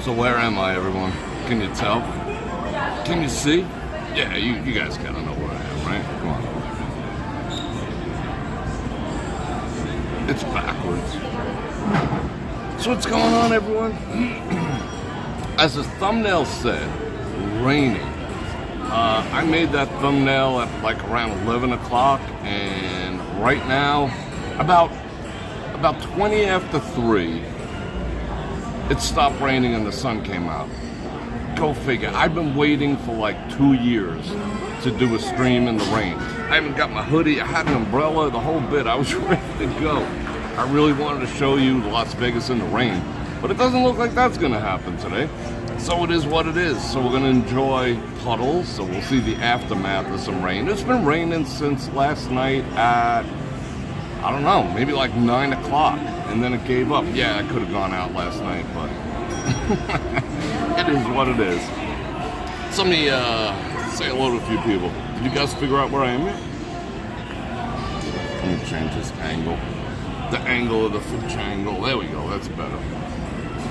So where am I, everyone? Can you tell? Can you see? Yeah, you guys gotta know where I am, right? Come on. It's backwards. So what's going on, everyone? As the thumbnail said, raining. I made that thumbnail at like around 11 o'clock, and right now, about 20 after 3, it stopped raining and the sun came out. Go figure. I've been waiting for like 2 years to do a stream in the rain. I haven't got my hoodie, I had an umbrella, the whole bit. I was ready to go. I really wanted to show you Las Vegas in the rain, but it doesn't look like that's gonna happen today. So it is what it is. So we're gonna enjoy puddles, so we'll see the aftermath of some rain. It's been raining since last night at, I don't know, maybe like 9 o'clock, and then it gave up. Yeah, I could have gone out last night, but it is what it is. So let me say hello to a few people. Did you guys figure out where I am yet? Let me change this angle. The angle of the foot angle. There we go, that's better.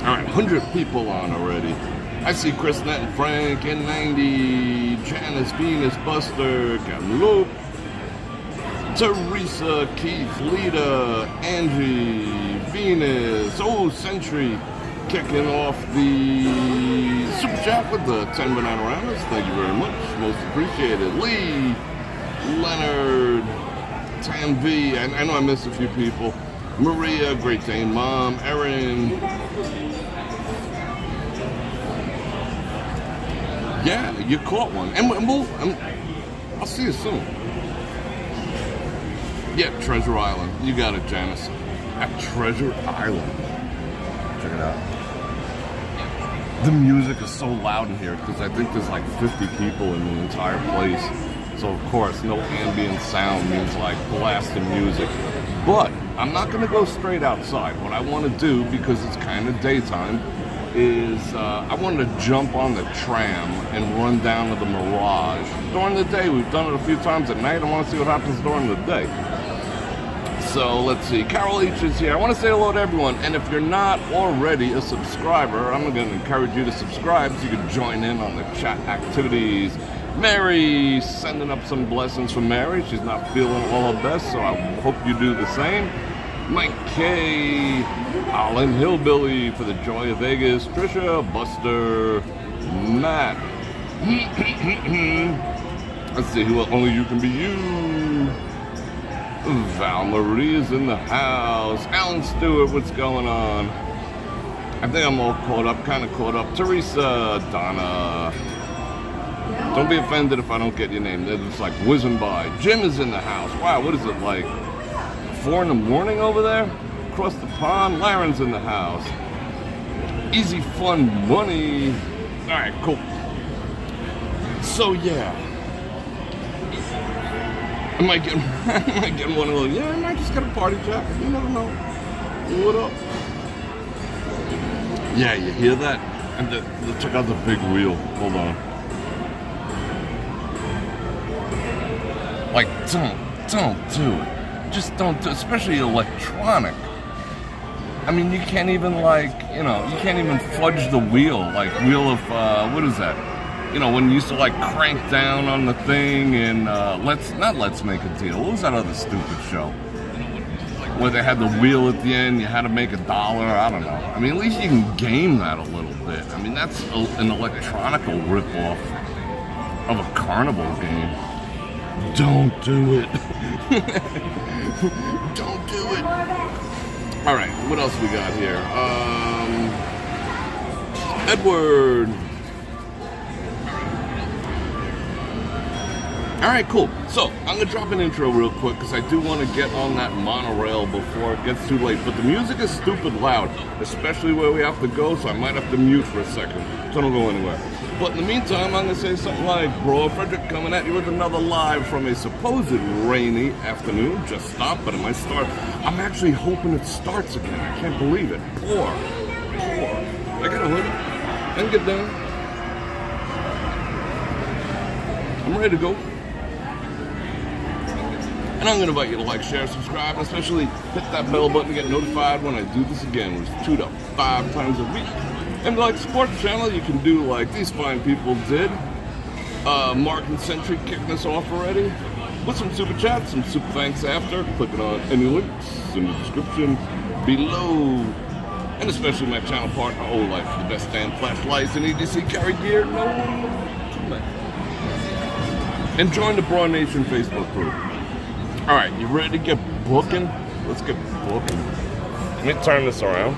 All right, 100 people on already. I see Chris, Nett, and Frank, N90, Janice, Venus, Buster, Camloop, Teresa, Keith, Lita, Angie, Venus, Century, kicking off the super chat with the 10 Bananagramas. Thank you very much, most appreciated. Lee, Leonard, Tam V, and I know I missed a few people. Maria, Great Dane Mom, Erin. Yeah, you caught one, and I'll see you soon. Yeah, Treasure Island. You got it, Janice. At Treasure Island. Check it out. The music is so loud in here because I think there's like 50 people in the entire place. So of course, no ambient sound means like blasting music. But I'm not going to go straight outside. What I want to do, because it's kind of daytime, is I wanted to jump on the tram and run down to the Mirage. During the day, we've done it a few times at night. I want to see what happens during the day. So let's see, Carol H is here. I want to say hello to everyone, and if you're not already a subscriber, I'm going to encourage you to subscribe so you can join in on the chat activities. Mary, sending up some blessings from Mary. She's not feeling all her best, so I hope you do the same. Mike K, Alan Hillbilly for the Joy of Vegas, Trisha, Buster, Matt. Let's see, who only you can be you. Val Marie is in the house. Alan Stewart, what's going on? I think I'm all caught up, kind of caught up. Teresa, Donna. Don't be offended if I don't get your name. They're just like whizzing by. Jim is in the house. Wow, what is it, like 4 in the morning over there? Across the pond. Laren's in the house. Easy Fun Money. All right, cool. So yeah. I might get one of those. Yeah, I might just get a party jacket. You never know. What up? Yeah, you hear that? And check out the big wheel. Hold on. Like, don't do it. Just don't do it. Especially electronic. I mean, you can't even you can't even fudge the wheel. Like, wheel of, what is that? You know, when you used to like crank down on the thing and Let's Make a Deal. What was that other stupid show? Where they had the wheel at the end, you had to make $1. I don't know. I mean, at least you can game that a little bit. I mean, that's an electronical ripoff of a carnival game. Don't do it. Don't do it. All right, what else we got here? Edward. All right, cool. So I'm gonna drop an intro real quick because I do want to get on that monorail before it gets too late. But the music is stupid loud, especially where we have to go, so I might have to mute for a second. So don't go anywhere. But in the meantime, I'm gonna say something like, Bror Fredrik coming at you with another live from a supposed rainy afternoon. Just stopped, but it might start. I'm actually hoping it starts again. I can't believe it. Poor. I gotta win it and get down. I'm ready to go. And I'm going to invite you to like, share, subscribe, and especially hit that bell button to get notified when I do this again, which is 2 to 5 times a week. And like sports channel, you can do like these fine people did. Mark and Sentry kicking us off already with some super chats, some super thanks after. Clicking on any links in the description below. And especially my channel partner, Life, for the best stand flashlights and EDC carry gear. No one. And join the BrorNation Facebook group. All right, you ready to get booking? Let's get booking. Let me turn this around.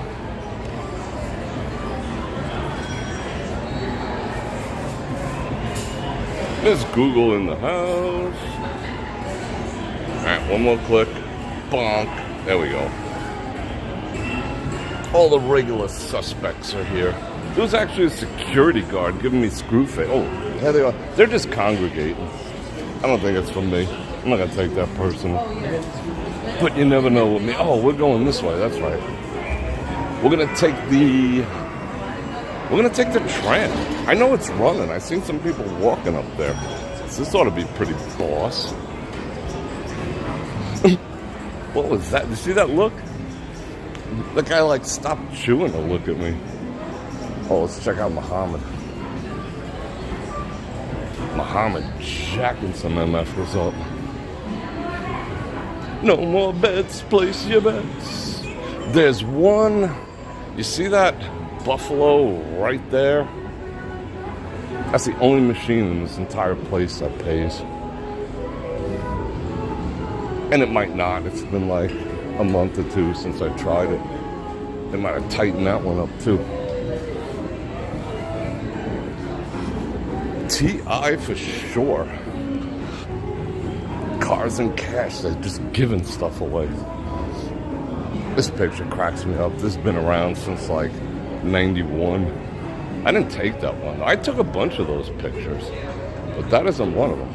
There's Google in the house. All right, one more click. Bonk. There we go. All the regular suspects are here. There was actually a security guard giving me screw face. Oh, there they are. They're just congregating. I don't think it's from me. I'm not gonna take that personal. But you never know with me. Oh, we're going this way. That's right. We're gonna take the tram. I know it's running. I've seen some people walking up there. So this ought to be pretty boss. What was that? Did you see that look? The guy like stopped chewing to look at me. Oh, let's check out Muhammad. Muhammad jacking some MFers up. No more bets, place your bets. There's one. You see that buffalo right there? That's the only machine in this entire place that pays. And it might not. It's been like a month or two since I tried it. They might have tightened that one up too. TI for sure. Cars and cash, they're just giving stuff away. This picture cracks me up. This has been around since like 91. I didn't take that one. I took a bunch of those pictures, but that isn't one of them.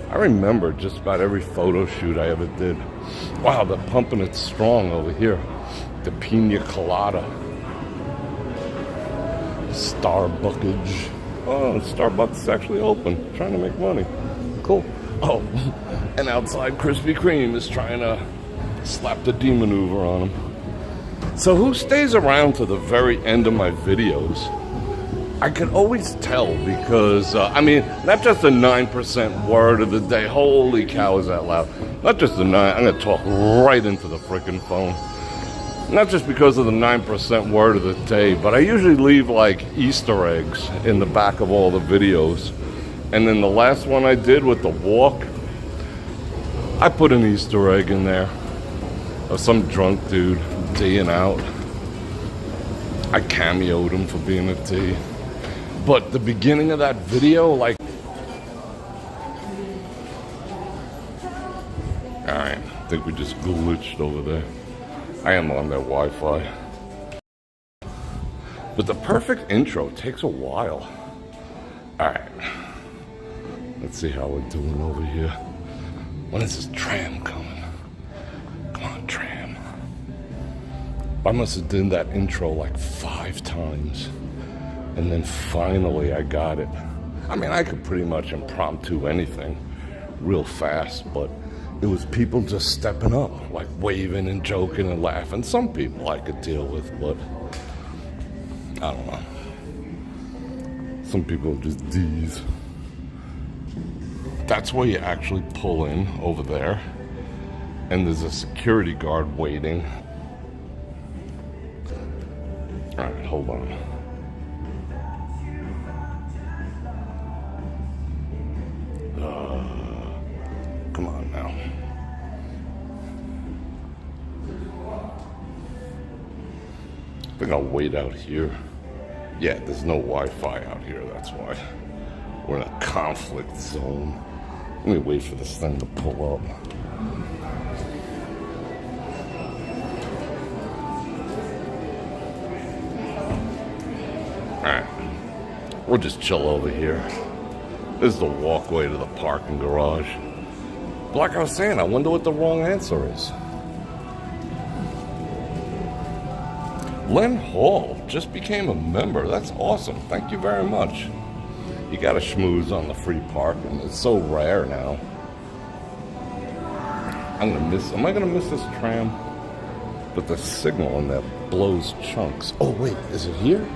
I remember just about every photo shoot I ever did. Wow, they're pumping it strong over here. The pina colada. Starbuckage. Oh, Starbucks is actually open. Trying to make money. Cool. Oh, and outside Krispy Kreme is trying to slap the D maneuver on him. So who stays around to the very end of my videos? I can always tell because, I mean, not just the 9% word of the day. Holy cow, is that loud. Not just the 9, I'm going to talk right into the freaking phone. Not just because of the 9% word of the day, but I usually leave like Easter eggs in the back of all the videos. And then the last one I did with the walk, I put an Easter egg in there of some drunk dude D'ing out. I cameoed him for being a D. But the beginning of that video, like... Alright, I think we just glitched over there. I am on their Wi-Fi. But the perfect intro takes a while. Alright. Let's see how we're doing over here. When is this tram coming? Come on, tram. I must have done that intro like 5 times. And then finally I got it. I mean, I could pretty much impromptu anything real fast, but it was people just stepping up, like waving and joking and laughing. Some people I could deal with, but I don't know. Some people are just D's. That's where you actually pull in over there, and there's a security guard waiting. All right, hold on. Come on now. I think I'll wait out here. Yeah, there's no Wi-Fi out here, that's why. We're in a conflict zone. Let me wait for this thing to pull up. Alright. We'll just chill over here. This is the walkway to the parking garage. But like I was saying, I wonder what the wrong answer is. Len Hall just became a member. That's awesome. Thank you very much. You got to schmooze on the free parking. It's so rare now. Am I gonna miss this tram? But the signal on that blows chunks. Oh wait, is it here?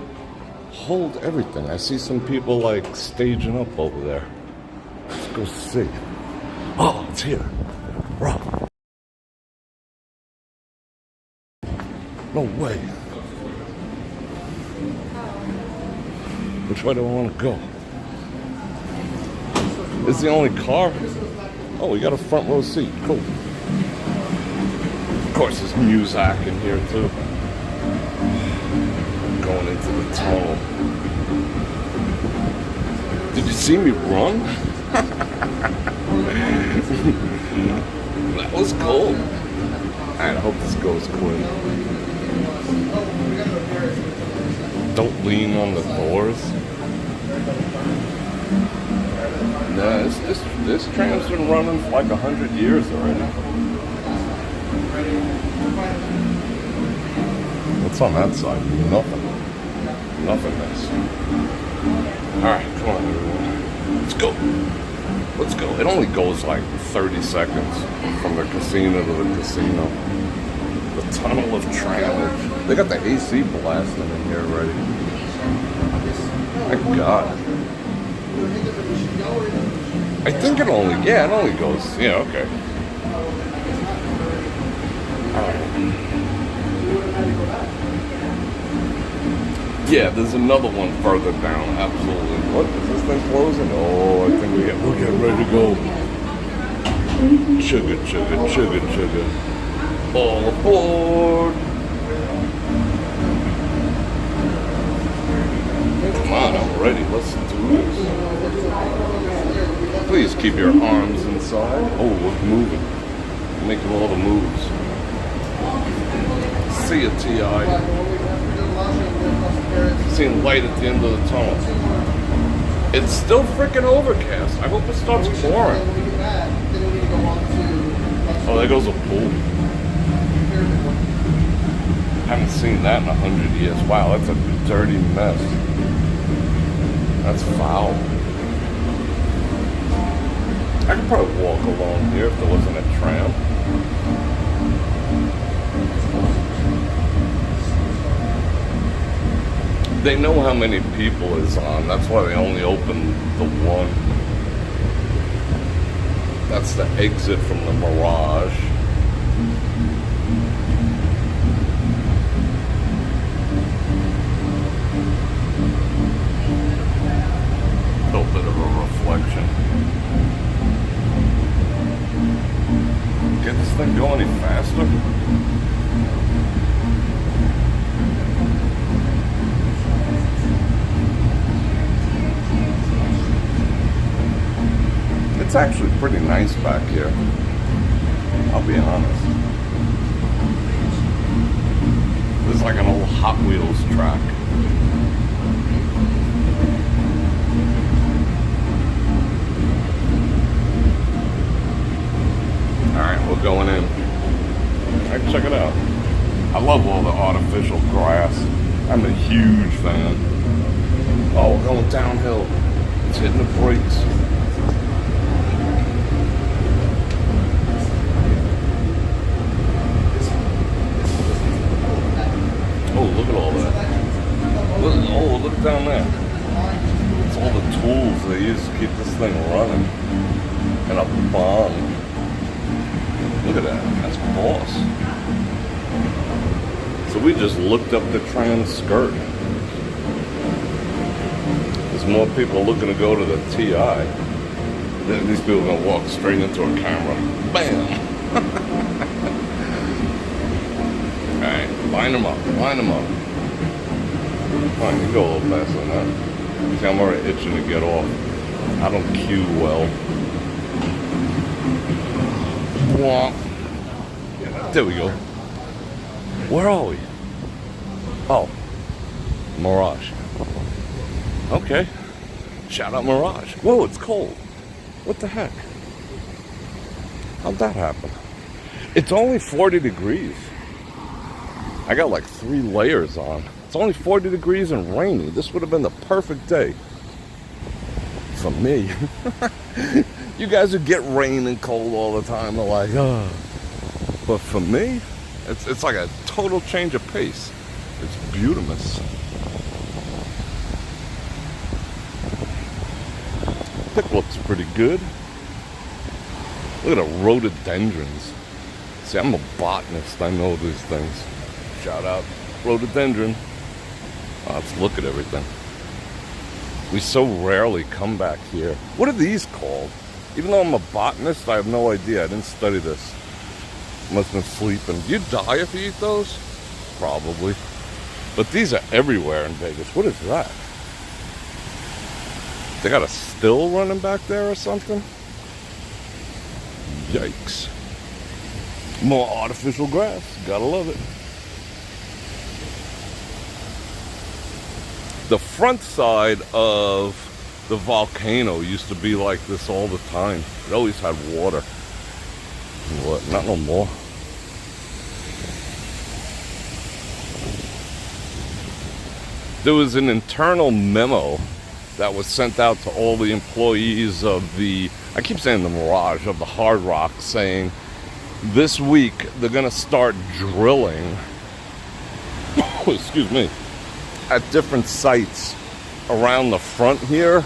hold everything. I see some people like staging up over there. Let's go see. Oh, it's here. Bro. No way. Which way do I want to go? It's the only car. Oh, we got a front row seat. Cool. Of course, there's music in here too. Going into the tunnel. Did you see me run? That was cool. Alright, I hope this goes quick. Don't lean on the doors. Nah, this tram's been running for like 100 years already. What's on that side? Nothing. Nothingness. Alright, come on everyone. Let's go. Let's go. It only goes like 30 seconds from the casino to the casino. The tunnel of Tram. They got the AC blasting in here already. My God. I think it only goes, yeah, okay. Alright. Yeah, there's another one further down, absolutely. What, is this thing closing? Oh, I think we're getting ready to go. Sugar, sugar, sugar, sugar. All aboard. Come on, I'm ready. Let's do this. Please keep your arms inside. Oh, look, moving. Making all the moves. See ya, T.I. Seeing light at the end of the tunnel. It's still freaking overcast. I hope it starts pouring. Oh, there goes a pool. Haven't seen that in 100 years. Wow, that's a dirty mess. That's foul. I could probably walk along here if there wasn't a tram. They know how many people is on. That's why they only open the one. That's the exit from the Mirage. A little bit of a reflection. Can this thing go any faster? It's actually pretty nice back here. I'll be honest. This is like an old Hot Wheels track. Alright, we're going in. Alright, check it out. I love all the artificial grass. I'm a huge fan. Oh, we're going downhill. It's hitting the brakes. Look at all that. Look down there. It's all the tools they use to keep this thing running. And a bomb. Look at that. That's boss. So we just looked up the Tram skirt. There's more people looking to go to the TI. These people are going to walk straight into a camera. Bam! Alright, line them up. Fine, you go a little faster than that. See, I'm already itching to get off. I don't cue well. There we go. Where are we? Oh, Mirage. Okay. Shout out Mirage. Whoa, it's cold. What the heck? How'd that happen? It's only 40 degrees. I got like 3 layers on. It's only 40 degrees and rainy. This would have been the perfect day. For me. You guys who get rain and cold all the time are like, oh. But for me, it's like a total change of pace. It's beautiful. Pick looks pretty good. Look at the rhododendrons. See, I'm a botanist. I know these things. Shout out rhododendron. Let's look at everything. We so rarely come back here. What are these called? Even though I'm a botanist, I have no idea. I didn't study this. Must have been sleeping. Do you die if you eat those? Probably. But these are everywhere in Vegas. What is that? They got a still running back there or something? Yikes. More artificial grass. Gotta love it. The front side of the volcano used to be like this all the time. It always had water. What? Not no more. There was an internal memo that was sent out to all the employees of the, I keep saying the Mirage, of the Hard Rock, saying this week they're going to start drilling, excuse me, at different sites around the front here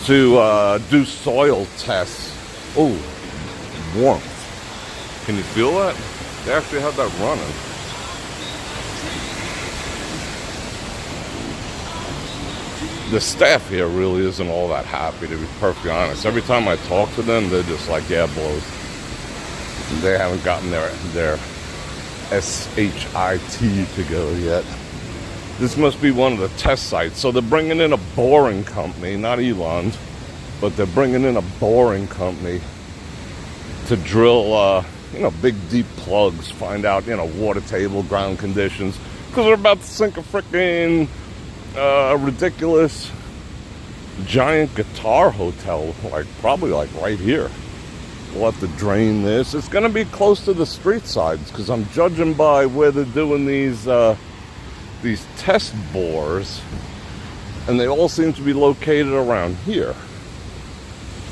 to do soil tests. Oh, warmth. Can you feel that? They actually have that running. The staff here really isn't all that happy, to be perfectly honest. Every time I talk to them, they're just like, yeah, blows. They haven't gotten their SHIT together yet. This must be one of the test sites. So they're bringing in a boring company, not Elon, but they're bringing in a boring company to drill, big deep plugs, find out, water table, ground conditions, because they're about to sink a freaking ridiculous giant guitar hotel, probably right here. We'll have to drain this. It's going to be close to the street sides, because I'm judging by where they're doing these test bores, and they all seem to be located around here.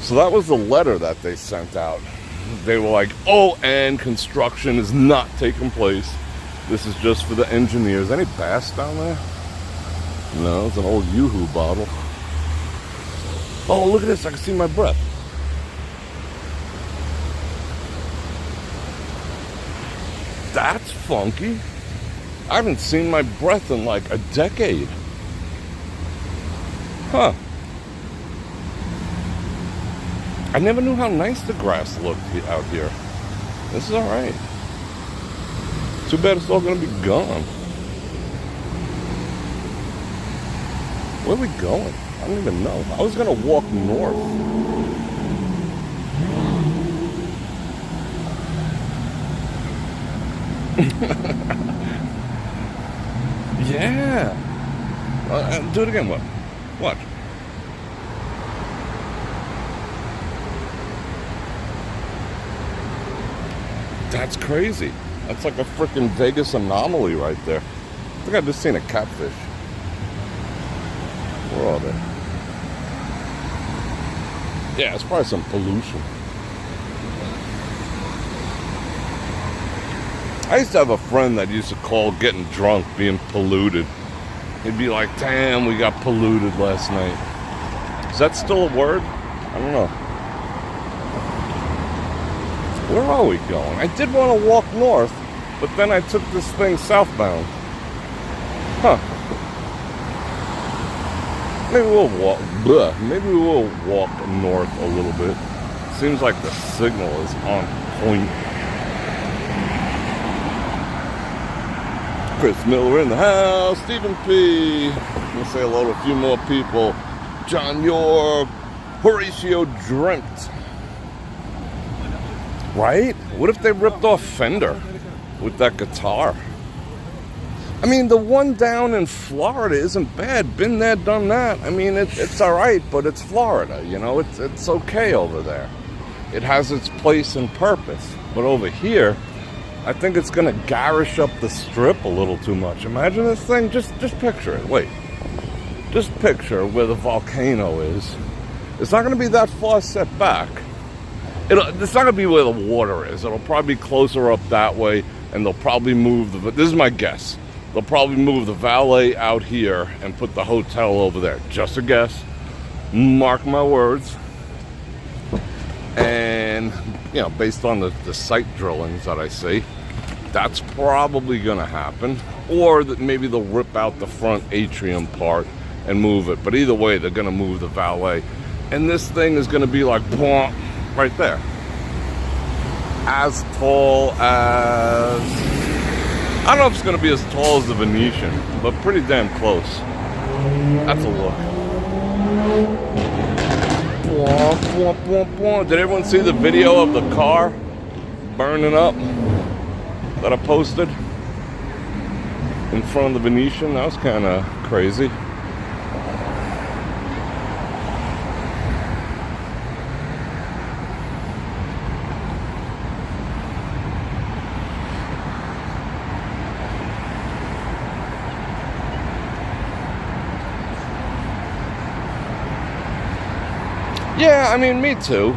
So that was the letter that they sent out. They were like, oh, and construction is not taking place. This is just for the engineers. Any bass down there? No, it's an old Yoo-Hoo bottle. Oh, look at this. I can see my breath. That's funky. I haven't seen my breath in like a decade. Huh. I never knew how nice the grass looked out here. This is alright. Too bad it's all going to be gone. Where are we going? I don't even know. I was going to walk north. Yeah. Do it again. What? Watch. That's crazy. That's like a freaking Vegas anomaly right there. I think I just seen a catfish. Where are they? Yeah, it's probably some pollution. I used to have a friend that used to call getting drunk being polluted. He'd be like, damn, we got polluted last night. Is that still a word? I don't know. Where are we going? I did want to walk north, but then I took this thing southbound. Huh. Maybe we'll walk. Maybe we'll walk north a little bit. Seems like the signal is on point. Chris Miller in the house. Stephen P. I'm gonna say hello to a few more people. John York. Horatio Dreamt. Right? What if they ripped off Fender with that guitar? I mean, the one down in Florida isn't bad. Been there, done that. I mean, it's all right, but it's Florida, It's okay over there. It has its place and purpose. But over here, I think it's going to garish up the strip a little too much. Imagine this thing. Just picture it. Wait. Just picture where the volcano is. It's not going to be that far set back. It's not going to be where the water is. It'll probably be closer up that way, and they'll probably move this is my guess. They'll probably move the valet out here and put the hotel over there. Just a guess. Mark my words. And, you know, based on the site drillings that I see, that's probably going to happen. Or that maybe they'll rip out the front atrium part and move it. But either way, they're going to move the valet. And this thing is going to be like, right there. As tall as... I don't know if it's going to be as tall as the Venetian, but pretty damn close. That's a look. Did everyone see the video of the car burning up that I posted in front of the Venetian? That was kind of crazy. Yeah, I mean, me too.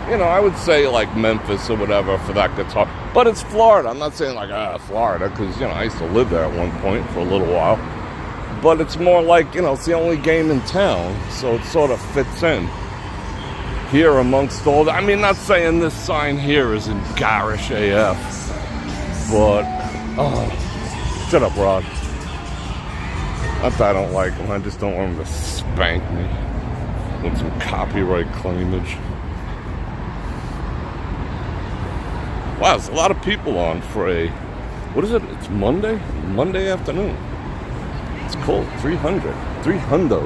You know, I would say like Memphis or whatever for that guitar. But it's Florida. I'm not saying like, Florida, because, you know, I used to live there at one point for a little while. But it's more like, you know, it's the only game in town, so it sort of fits in here amongst all the... I mean, not saying this sign here isn't garish AF, but... Oh, shut up, Rod. Not that I don't like him, I just don't want him to spank me with some copyright claimage. Wow, there's a lot of people on for a... What is it? It's Monday? Monday afternoon. It's cold. 300. 300.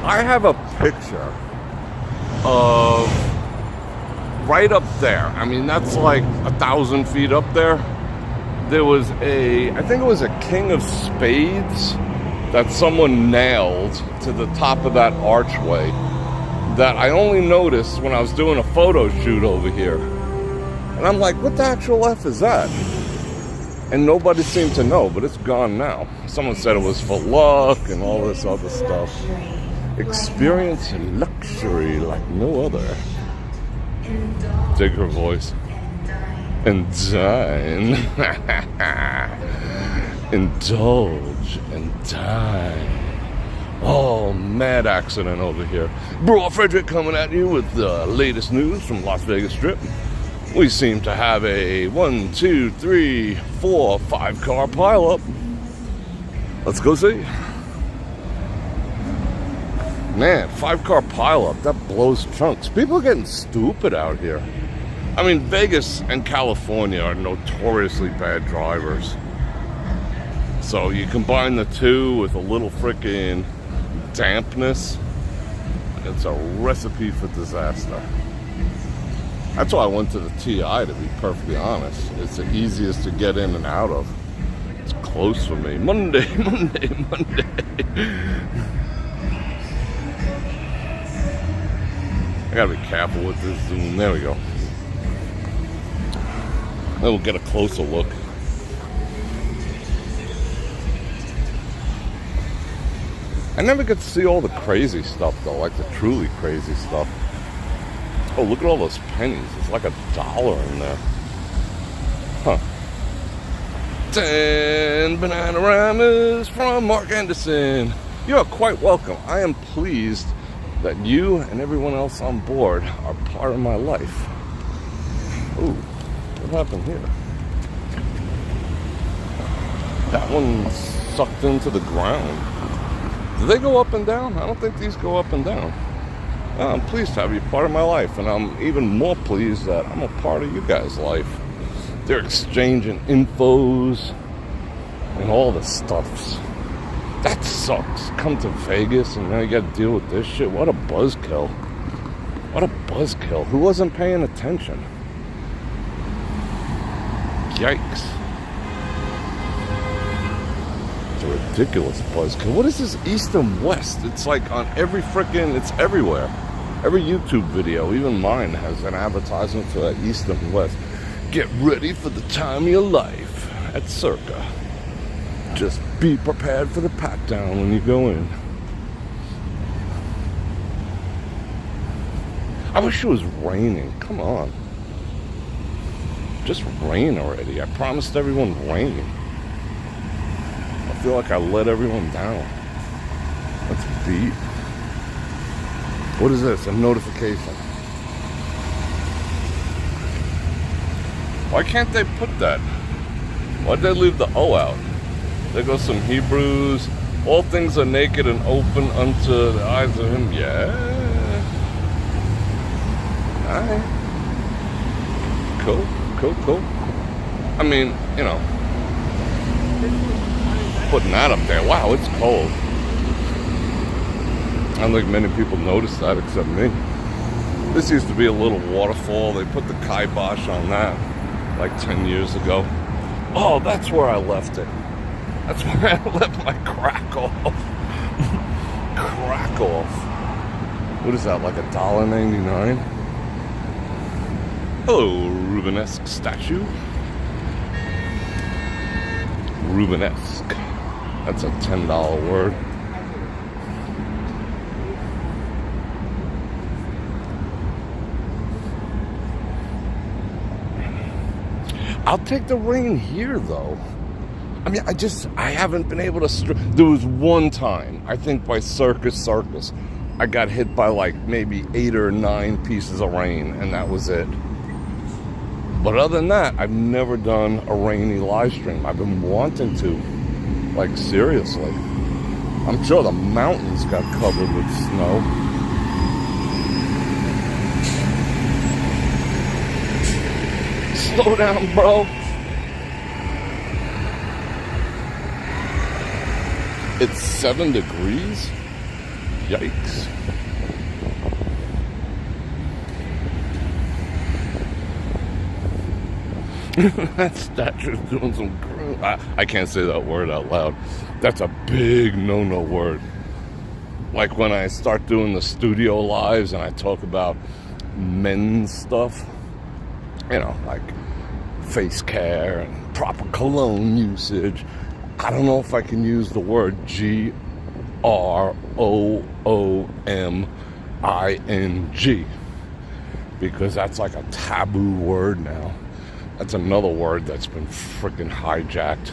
I have a picture of right up there. I mean, that's like 1,000 feet up there. There was I think it was a King of Spades that someone nailed to the top of that archway that I only noticed when I was doing a photo shoot over here. And I'm like, what the actual F is that? And nobody seemed to know, but it's gone now. Someone said it was for luck and all this other stuff. Experience luxury like no other. Dig her voice. And dine. Indulge and dine. Oh, mad accident over here. Bror Fredrik coming at you with the latest news from Las Vegas Strip. We seem to have a 1, 2, 3, 4, 5 car pileup. Let's go see. Man, 5 car pileup, that blows chunks. People are getting stupid out here. I mean, Vegas and California are notoriously bad drivers. So you combine the two with a little frickin' dampness, it's a recipe for disaster. That's why I went to the TI, to be perfectly honest. It's the easiest to get in and out of. It's close for me. Monday. I gotta be careful with this zoom. There we go. Then we'll get a closer look. I never get to see all the crazy stuff, though, like the truly crazy stuff. Oh, look at all those pennies. It's like $1 in there. Huh. 10 Bananagramas from Mark Anderson. You are quite welcome. I am pleased that you and everyone else on board are part of my life. Ooh, what happened here? That one sucked into the ground. Do they go up and down? I don't think these go up and down. I'm pleased to have you part of my life, and I'm even more pleased that I'm a part of you guys' life. They're exchanging infos and all the stuffs. That sucks. Come to Vegas and now you gotta deal with this shit. What a buzzkill. What a buzzkill. Who wasn't paying attention? Yikes. It's a ridiculous buzzkill. What is this East and West? It's like on every frickin', it's everywhere. Every YouTube video, even mine, has an advertisement for that East and West. Get ready for the time of your life at Circa. Just be prepared for the pat down when you go in. I wish it was raining. Come on. Just rain already. I promised everyone rain. I feel like I let everyone down. Let's beat. What is this? A notification. Why can't they put that? Why'd they leave the O out? There goes some Hebrews. All things are naked and open unto the eyes of him. Yeah. Alright. Cool. I mean, you know, putting that up there. Wow, it's cold. I don't think many people noticed that except me. This used to be a little waterfall. They put the kibosh on that like 10 years ago. Oh, that's where I left it. That's where I left my crack off. Crack off. What is that, like $1.99? Hello, Rubenesque statue. Rubenesque. That's a $10 word. I'll take the rain here, though. I mean, I haven't been able to... There was one time, I think by Circus, I got hit by like maybe 8 or 9 pieces of rain, and that was it. But other than that, I've never done a rainy live stream. I've been wanting to. Like, seriously. I'm sure the mountains got covered with snow. Slow down, bro. It's 7 degrees? Yikes. That statue's doing some... I can't say that word out loud. That's a big no-no word. Like when I start doing the studio lives and I talk about men's stuff, you know, like face care and proper cologne usage. I don't know if I can use the word GROOMING because that's like a taboo word now. That's another word that's been freaking hijacked.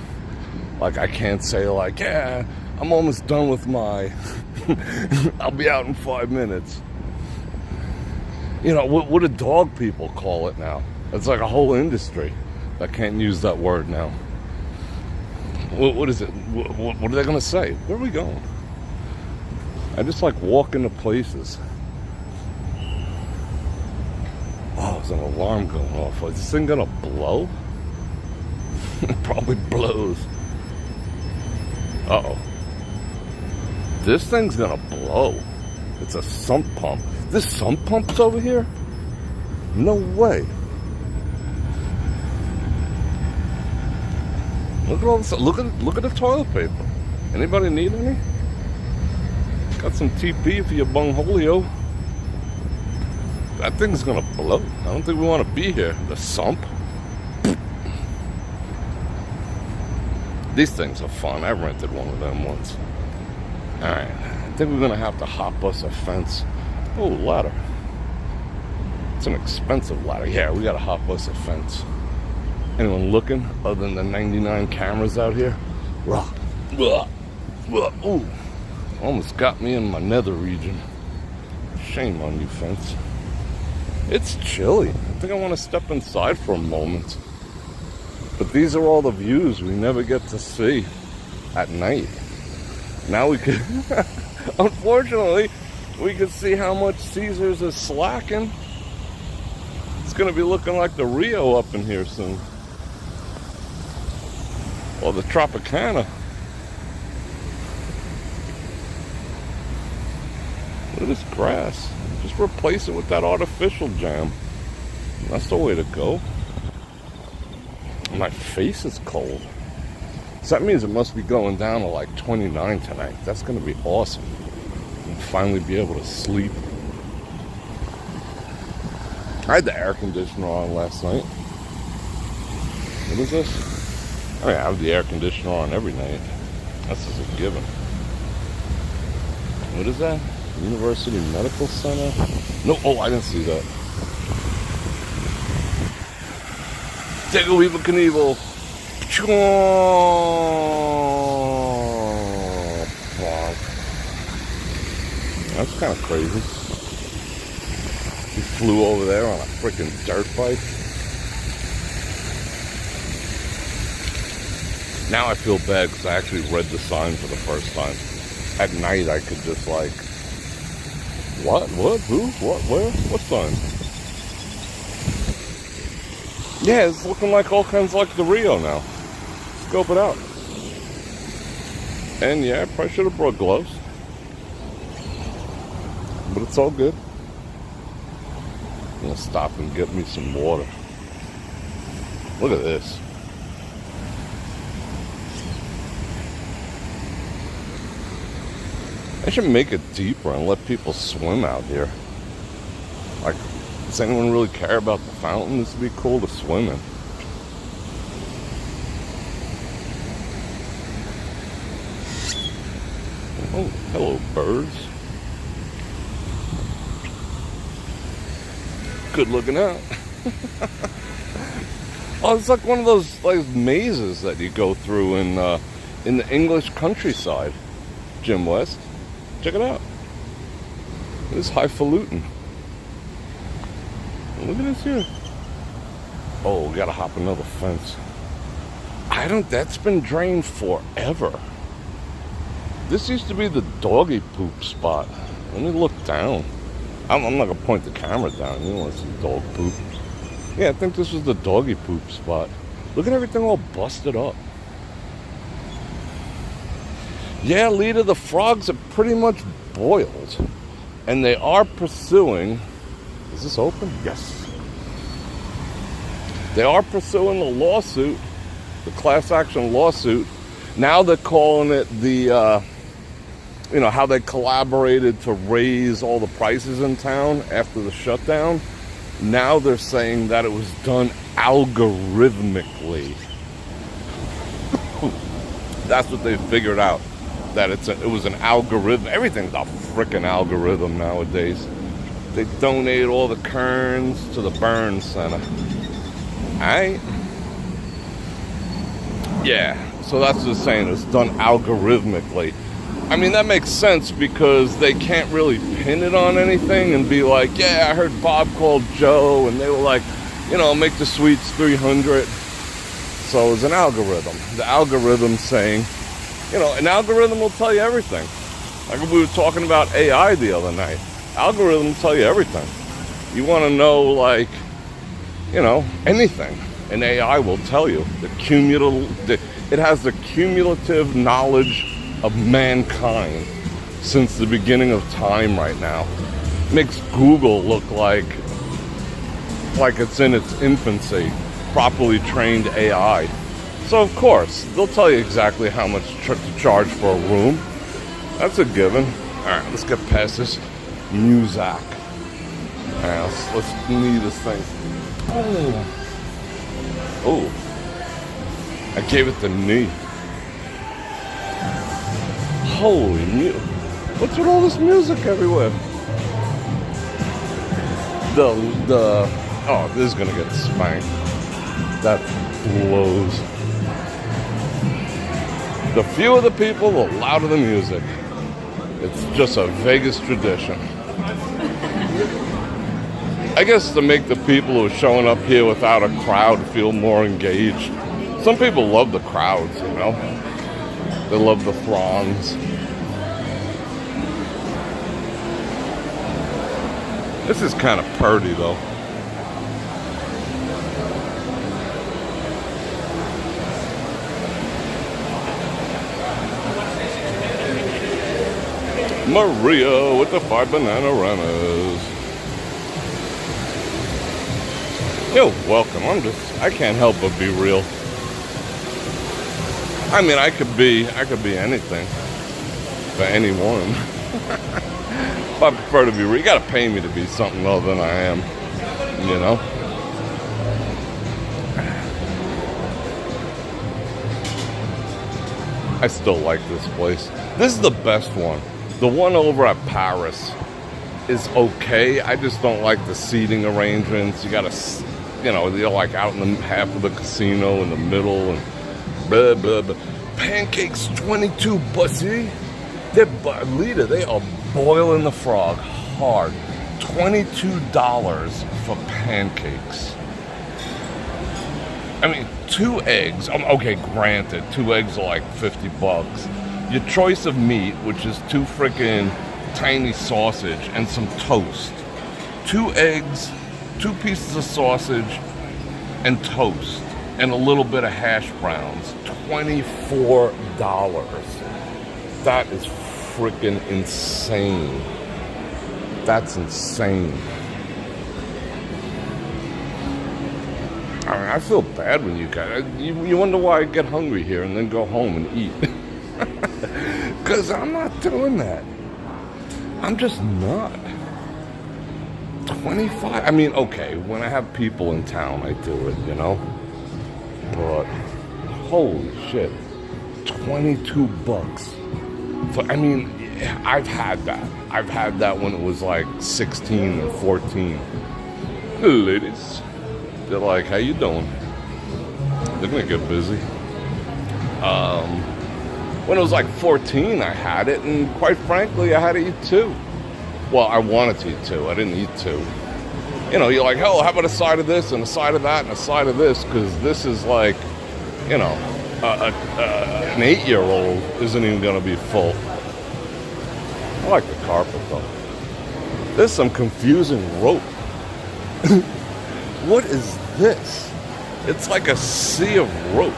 Like, I can't say, like, yeah, I'm almost done with my... I'll be out in 5 minutes. You know, what do dog people call it now? It's like a whole industry that can't use that word now. What is it? What are they going to say? Where are we going? I just like walking to places. Oh, there's an alarm going off. Is this thing gonna blow? It probably blows. Uh-oh. This thing's gonna blow. It's a sump pump. This sump pump's over here? No way. Look at all this. Look at the toilet paper. Anybody need any? Got some TP for your bungholio. That thing's gonna blow. I don't think we want to be here. The sump. These things are fun. I rented one of them once. Alright. I think we're gonna have to hop us a fence. Oh, ladder. It's an expensive ladder. Yeah, we gotta hop us a fence. Anyone looking other than the 99 cameras out here? Ooh. Almost got me in my nether region. Shame on you, fence. It's chilly. I think I want to step inside for a moment. But these are all the views we never get to see at night. Now we could... Unfortunately, we can see how much Caesars is slacking. It's going to be looking like the Rio up in here soon. Or the Tropicana. Look at this grass. Just replace it with that artificial jam. That's the way to go. My face is cold. So that means it must be going down to like 29 tonight. That's going to be awesome. I'll finally be able to sleep. I had the air conditioner on last night. What is this? I mean, I have the air conditioner on every night. That's just a given. What is that? University Medical Center? No, oh, I didn't see that. Diggle Weevil Knievel. That's kind of crazy. He flew over there on a freaking dirt bike. Now I feel bad because I actually read the sign for the first time. At night I could just like, what, who, what, where, what sign? Yeah, it's looking like all kinds like the Rio now. Scope it out. And yeah, I probably should have brought gloves. But it's all good. I'm gonna stop and get me some water. Look at this. I should make it deeper and let people swim out here. Like, does anyone really care about the fountain? This would be cool to swim in. Oh, hello, birds. Good looking out. Oh, it's like one of those like mazes that you go through in the English countryside. Jim West, check it out. This is highfalutin. Look at this here. Oh, we gotta hop another fence. That's been drained forever. This used to be the doggy poop spot. Let me look down. I'm not gonna point the camera down. You don't want to see dog poop. Yeah, I think this was the doggy poop spot. Look at everything all busted up. Yeah, Lita, the frogs are pretty much boiled. And they are pursuing... Is this open? Yes. They are pursuing the lawsuit, the class action lawsuit. Now they're calling it the, how they collaborated to raise all the prices in town after the shutdown. Now they're saying that it was done algorithmically. That's what they figured out. That it was an algorithm. Everything's a frickin' algorithm nowadays. They donate all the kerns to the burn center. Alright? Yeah, so that's just saying it's done algorithmically. I mean, that makes sense because they can't really pin it on anything and be like, yeah, I heard Bob called Joe, and they were like, make the sweets 300. So it's an algorithm. The algorithm saying, an algorithm will tell you everything. Like we were talking about AI the other night. Algorithms tell you everything. You want to know, anything. And AI will tell you. It has the cumulative knowledge of mankind since the beginning of time right now. Makes Google look like it's in its infancy. Properly trained AI. So of course, they'll tell you exactly how much to charge for a room. That's a given. Alright, let's get past this music. Alright, let's knee this thing. Oh. I gave it the knee. Holy music. What's with all this music everywhere? Oh, this is gonna get spanked. That blows. The fewer the people, the louder the music. It's just a Vegas tradition. I guess to make the people who are showing up here without a crowd feel more engaged. Some people love the crowds, They love the throngs. This is kind of purty, though. Maria with the 5 banana runners. You're welcome. I can't help but be real. I mean, I could be anything for anyone. But I prefer to be real. You gotta pay me to be something other than I am, I still like this place. This is the best one. The one over at Paris is okay. I just don't like the seating arrangements. You gotta, they're like out in the half of the casino in the middle and blah, blah, blah. Pancakes 22, bussy. Lita, they are boiling the frog hard. $22 for pancakes. I mean, 2 eggs. Okay, granted, 2 eggs are like $50. Your choice of meat, which is 2 freaking tiny sausage and some toast. 2 eggs, 2 pieces of sausage, and toast, and a little bit of hash browns. $24. That is freaking insane. That's insane. I mean, I feel bad when you guys, you wonder why I get hungry here and then go home and eat. Because I'm not doing that. I'm just not. 25, I mean, okay, when I have people in town, I do it, you know? But, holy shit. $22. I mean, I've had that. I've had that when it was like 16 and 14. Hello, ladies. They're like, how you doing? They're gonna get busy. When it was like 14, I had it, and quite frankly, I had to eat 2. Well, I wanted to eat 2. I didn't eat 2. You know, you're like, oh, how about a side of this, and a side of that, and a side of this? Because this is like, you know, an 8-year-old isn't even gonna be full. I like the carpet, though. There's some confusing rope. What is this? It's like a sea of rope.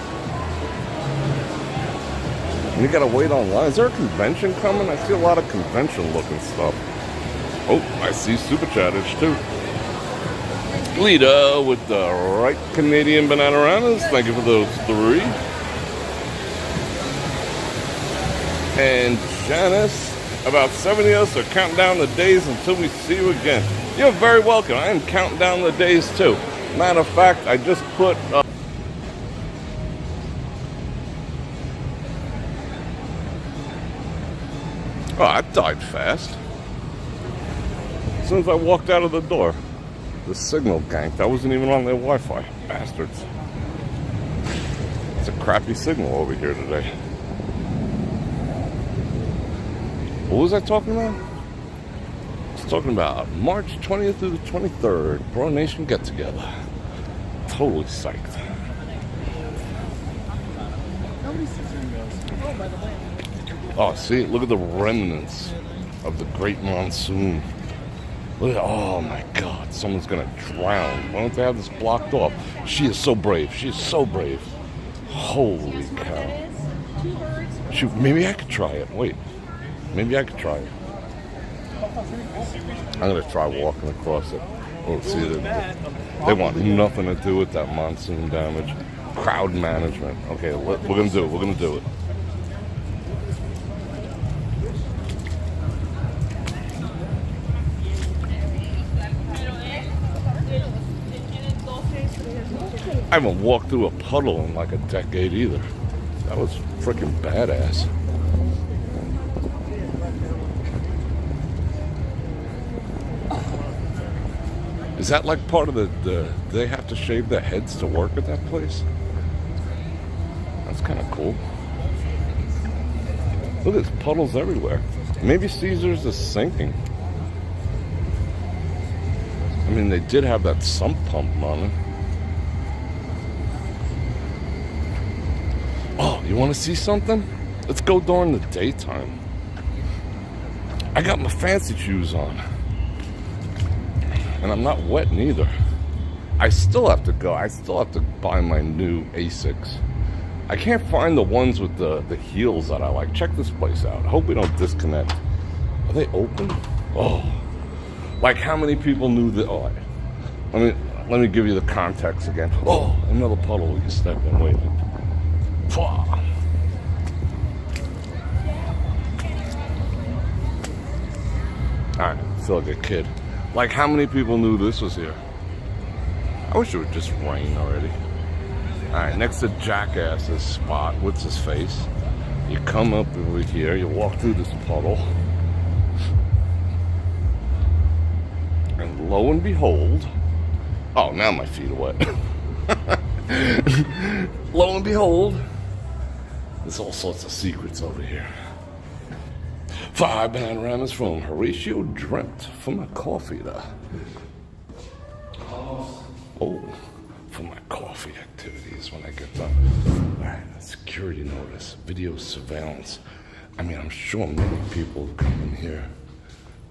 And you gotta wait online. Is there a convention coming? I see a lot of convention-looking stuff. Oh, I see Super Chattage, too. Lita with the right Canadian Banananas. Thank you for those 3. And Janice, about 70 of us are counting down the days until we see you again. You're very welcome. I am counting down the days too. Matter of fact, I just put oh, that died fast. As soon as I walked out of the door, the signal ganked. I wasn't even on their Wi-Fi. Bastards. It's a crappy signal over here today. What was I talking about? I was talking about March 20th through the 23rd, BrorNation get together. Totally psyched. Oh, see, look at the remnants of the great monsoon. Look at, oh my God, someone's gonna drown. Why don't they have this blocked off? She is so brave. She is so brave. Holy cow. Shoot, maybe I could try it. Wait. Maybe I could try it. I'm going to try walking across it. We'll see. They want nothing to do with that monsoon damage. Crowd management. Okay, we're going to do it. We're going to do it. I haven't walked through a puddle in like a decade either. That was freaking badass. Is that like part of the they have to shave their heads to work at that place? That's kind of cool. Look, there's puddles everywhere. Maybe Caesar's is sinking. I mean, they did have that sump pump on it. Oh, you want to see something? Let's go during the daytime. I got my fancy shoes on. And I'm not wet neither. I still have to go. I still have to buy my new Asics. I can't find the ones with the heels that I like. Check this place out. I hope we don't disconnect. Are they open? Oh. Like how many people knew that? Oh, let me give you the context again. Oh, another puddle you step in. Wait. Alright, I feel like a kid. Like, how many people knew this was here? I wish it would just rain already. Alright, next to Jackass's spot, what's his face? You come up over here, you walk through this puddle. And lo and behold... Oh, now my feet are wet. Lo and behold, there's all sorts of secrets over here. 5 bananas from Horatio Dreamt for my coffee there. Oh, for my coffee activities when I get done. All right, security notice, video surveillance. I mean, I'm sure many people come in here.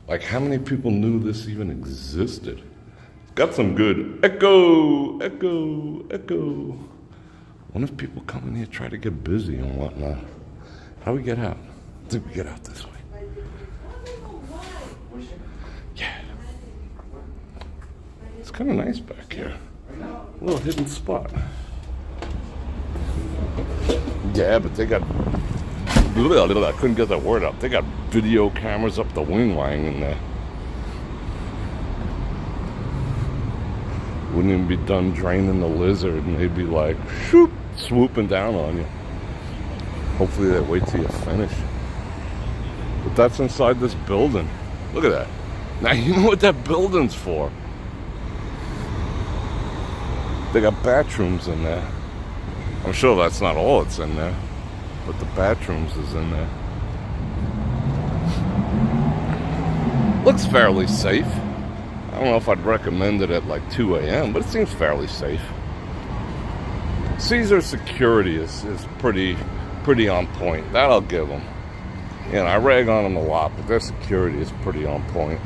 Like, how many people knew this even existed? Got some good echo. What if people come in here try to get busy and whatnot? How do we get out? I think we get out this way. Yeah. It's kind of nice back here. A little hidden spot. Yeah, but they got... I couldn't get that word out. They got video cameras up the wing line in there. Wouldn't even be done draining the lizard, and they'd be like, shoop, swooping down on you. Hopefully they wait till you finish. But that's inside this building. Look at that. Now you know what that building's for. They got bathrooms in there. I'm sure that's not all that's in there, but the bathrooms is in there. Looks fairly safe. I don't know if I'd recommend it at like 2 a.m., but it seems fairly safe. Caesar's security is pretty on point. That I'll give them. You know, I rag on them a lot, but their security is pretty on point.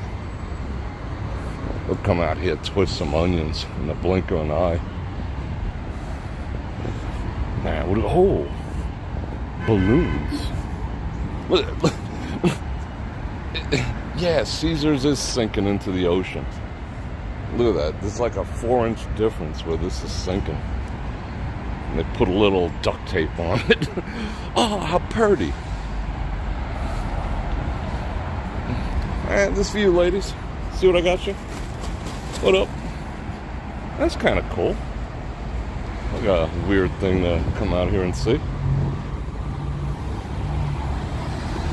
They'll come out here, twist some onions in the blink of an eye. Man, oh, balloons. Look. Yeah, Caesar's is sinking into the ocean. Look at that. There's like a 4-inch difference where this is sinking. And they put a little duct tape on it. Oh, how pretty. And this for you, ladies. See what I got you? What up? That's kind of cool. Like a weird thing to come out here and see.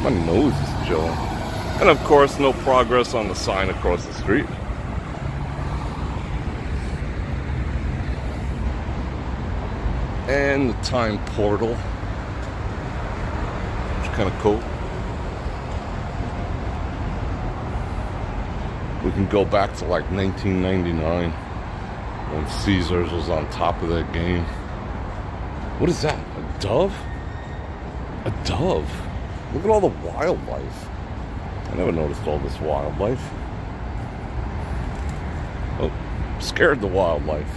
My nose is chilling. And of course, no progress on the sign across the street. And the time portal. Which is kind of cool. We can go back to like 1999 when Caesars was on top of their game. What is that? A dove? A dove? Look at all the wildlife. I never noticed all this wildlife. Oh, scared the wildlife.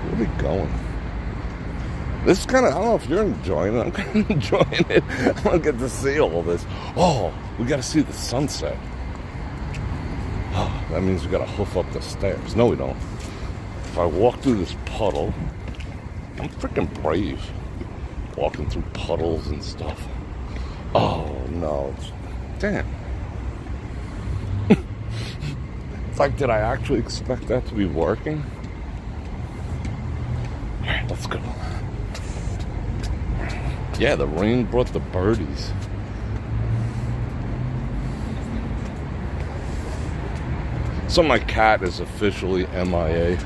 Where are we going? This is kind of, I don't know if you're enjoying it. I'm kind of enjoying it. I don't get to see all this. Oh, we got to see the sunset. Oh, that means we got to hoof up the stairs. No, we don't. If I walk through this puddle, I'm freaking brave. Walking through puddles and stuff. Oh, no. Damn. It's like, did I actually expect that to be working? All right, let's go. Yeah, the rain brought the birdies. So my cat is officially MIA.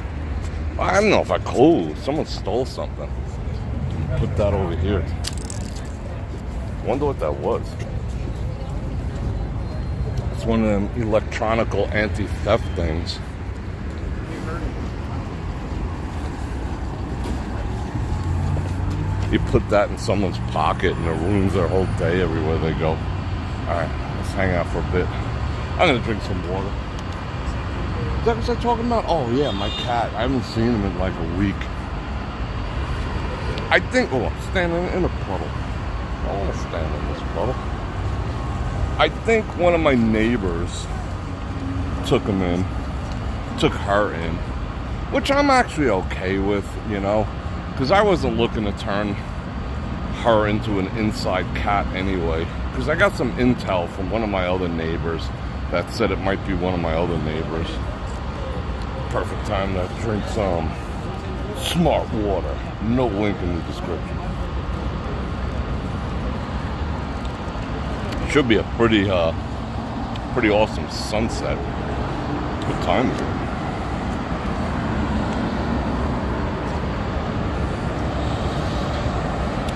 I don't know if I closed. Someone stole something. Put that over here. Wonder what that was. It's one of them electronical anti-theft things. You put that in someone's pocket and it ruins their whole day everywhere they go. Alright, let's hang out for a bit. I'm gonna drink some water. Is that what I'm talking about? Oh yeah, my cat. I haven't seen him in like a week. I think, oh, I'm standing in a puddle. I don't want to stand in this puddle. I think one of my neighbors took her in, which I'm actually okay with, you know, because I wasn't looking to turn her into an inside cat anyway, because I got some intel from one of my other neighbors that said it might be one of my other neighbors. Perfect time to drink some smart water. No link in the description. Should be a pretty awesome sunset. What time is it?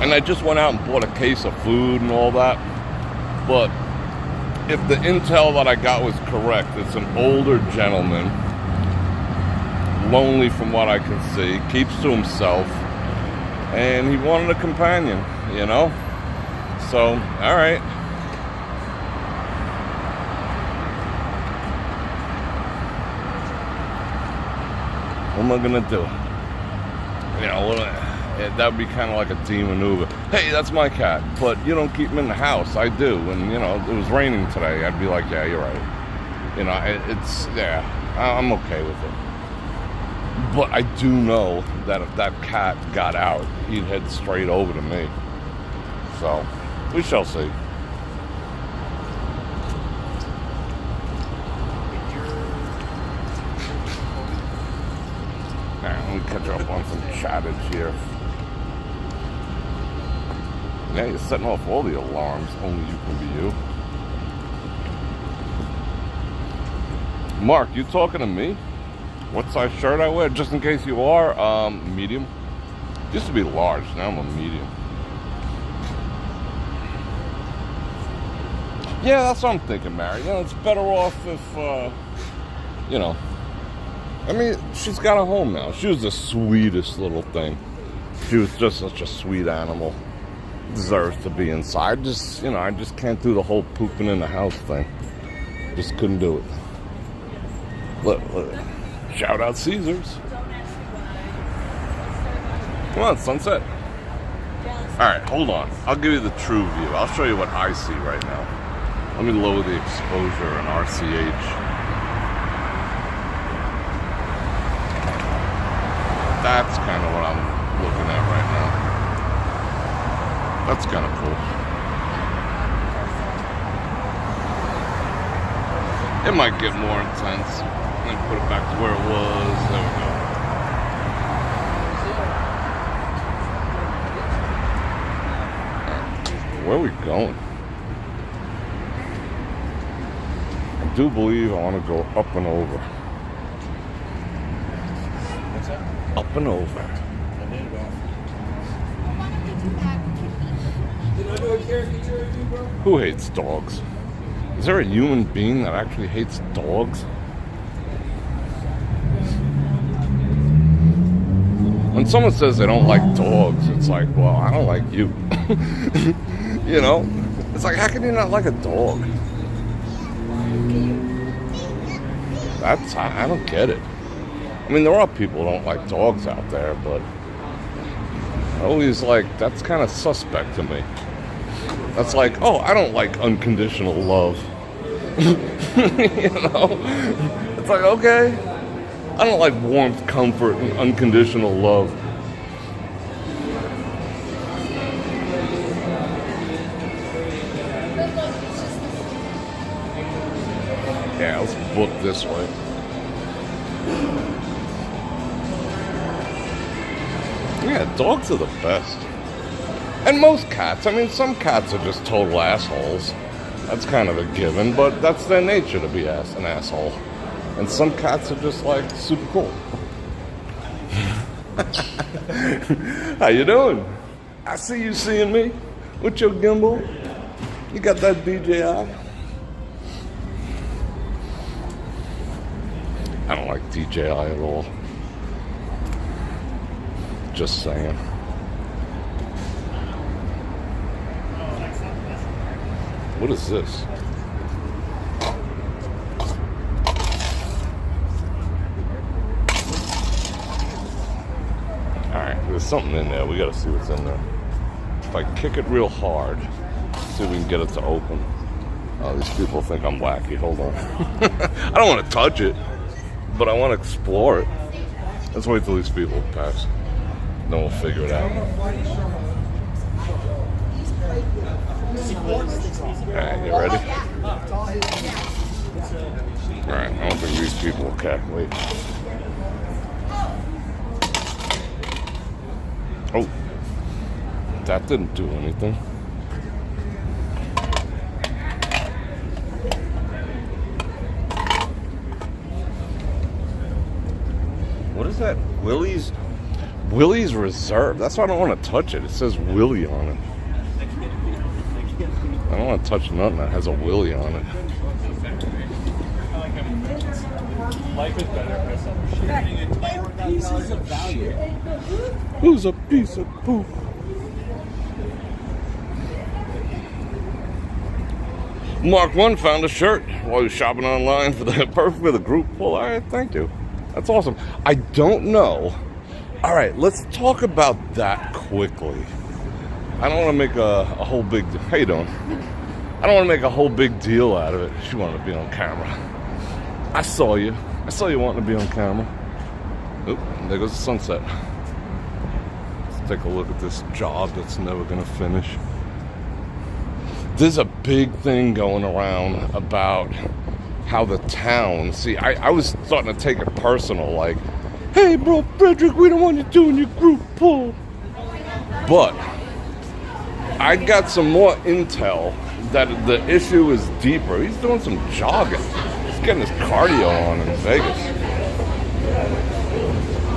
And I just went out and bought a case of food and all that. But if the intel that I got was correct, it's an older gentleman, lonely from what I can see, keeps to himself, and he wanted a companion, you know? So, all right. What am I gonna do? You know, that would be kind of like a team maneuver. Hey, that's my cat, but you don't keep him in the house. I do, and you know, it was raining today. I'd be like, yeah, you're right. You know, I'm okay with it. But I do know that if that cat got out, he'd head straight over to me. So, we shall see. Alright, let me catch up on some chattage here. Yeah, you're setting off all the alarms. Only you can be you. Mark, you talking to me? What size shirt I wear? Just in case you are, medium. Used to be large, now I'm a medium. Yeah, that's what I'm thinking, Mary. You know, it's better off if, you know. I mean, she's got a home now. She was the sweetest little thing. She was just such a sweet animal. Deserves to be inside. Just, you know, I just can't do the whole pooping in the house thing. Just couldn't do it. Look. Shout out Caesars. Come on, sunset. Alright, hold on. I'll give you the true view. I'll show you what I see right now. Let me lower the exposure and RCH. That's kind of what I'm looking at right now. That's kind of cool. It might get more intense. And put it back to where it was. There we go. Where are we going? I do believe I want to go up and over. What's that? Up and over. Who hates dogs? Is there a human being that actually hates dogs? When someone says they don't like dogs, it's like, well, I don't like you. You know? It's like, how can you not like a dog? I don't get it. I mean, there are people who don't like dogs out there, but I always like, that's kind of suspect to me. That's like, oh, I don't like unconditional love. You know? It's like, okay. I don't like warmth, comfort, and unconditional love. Yeah, let's book this way. Yeah, dogs are the best. And most cats. I mean, some cats are just total assholes. That's kind of a given, but that's their nature to be an asshole. And some cats are just like super cool. How you doing? I see you seeing me with your gimbal. You got that DJI? I don't like DJI at all. Just saying. What is this? There's something in there. We gotta see what's in there. If I kick it real hard, see if we can get it to open. Oh, these people think I'm wacky. Hold on. I don't want to touch it, but I want to explore it. Let's wait till these people pass. Then we'll figure it out. Alright, you ready? Alright, I don't think these people will calculate. Oh, that didn't do anything. What is that? Willie's Reserve. That's why I don't want to touch it. It says Willie on it. I don't want to touch nothing that has a willy on it. Life is better. Pieces of value. Who's a piece of poop? Mark 1 found a shirt while he was shopping online for the perfect with a group pull. All right, thank you. That's awesome. I don't know. All right, let's talk about that quickly. I don't want to make a whole big... How you doing? I don't want to make a whole big deal out of it. She wanted to be on camera. I saw you. I saw you wanting to be on camera. Oop, there goes the sunset. Let's take a look at this job that's never going to finish. There's a big thing going around about how the town... See, I was starting to take it personal, like, hey, Bror Fredrik, we don't want you doing your group pull. But I got some more intel that the issue is deeper. He's doing some jogging. He's getting his cardio on in Vegas.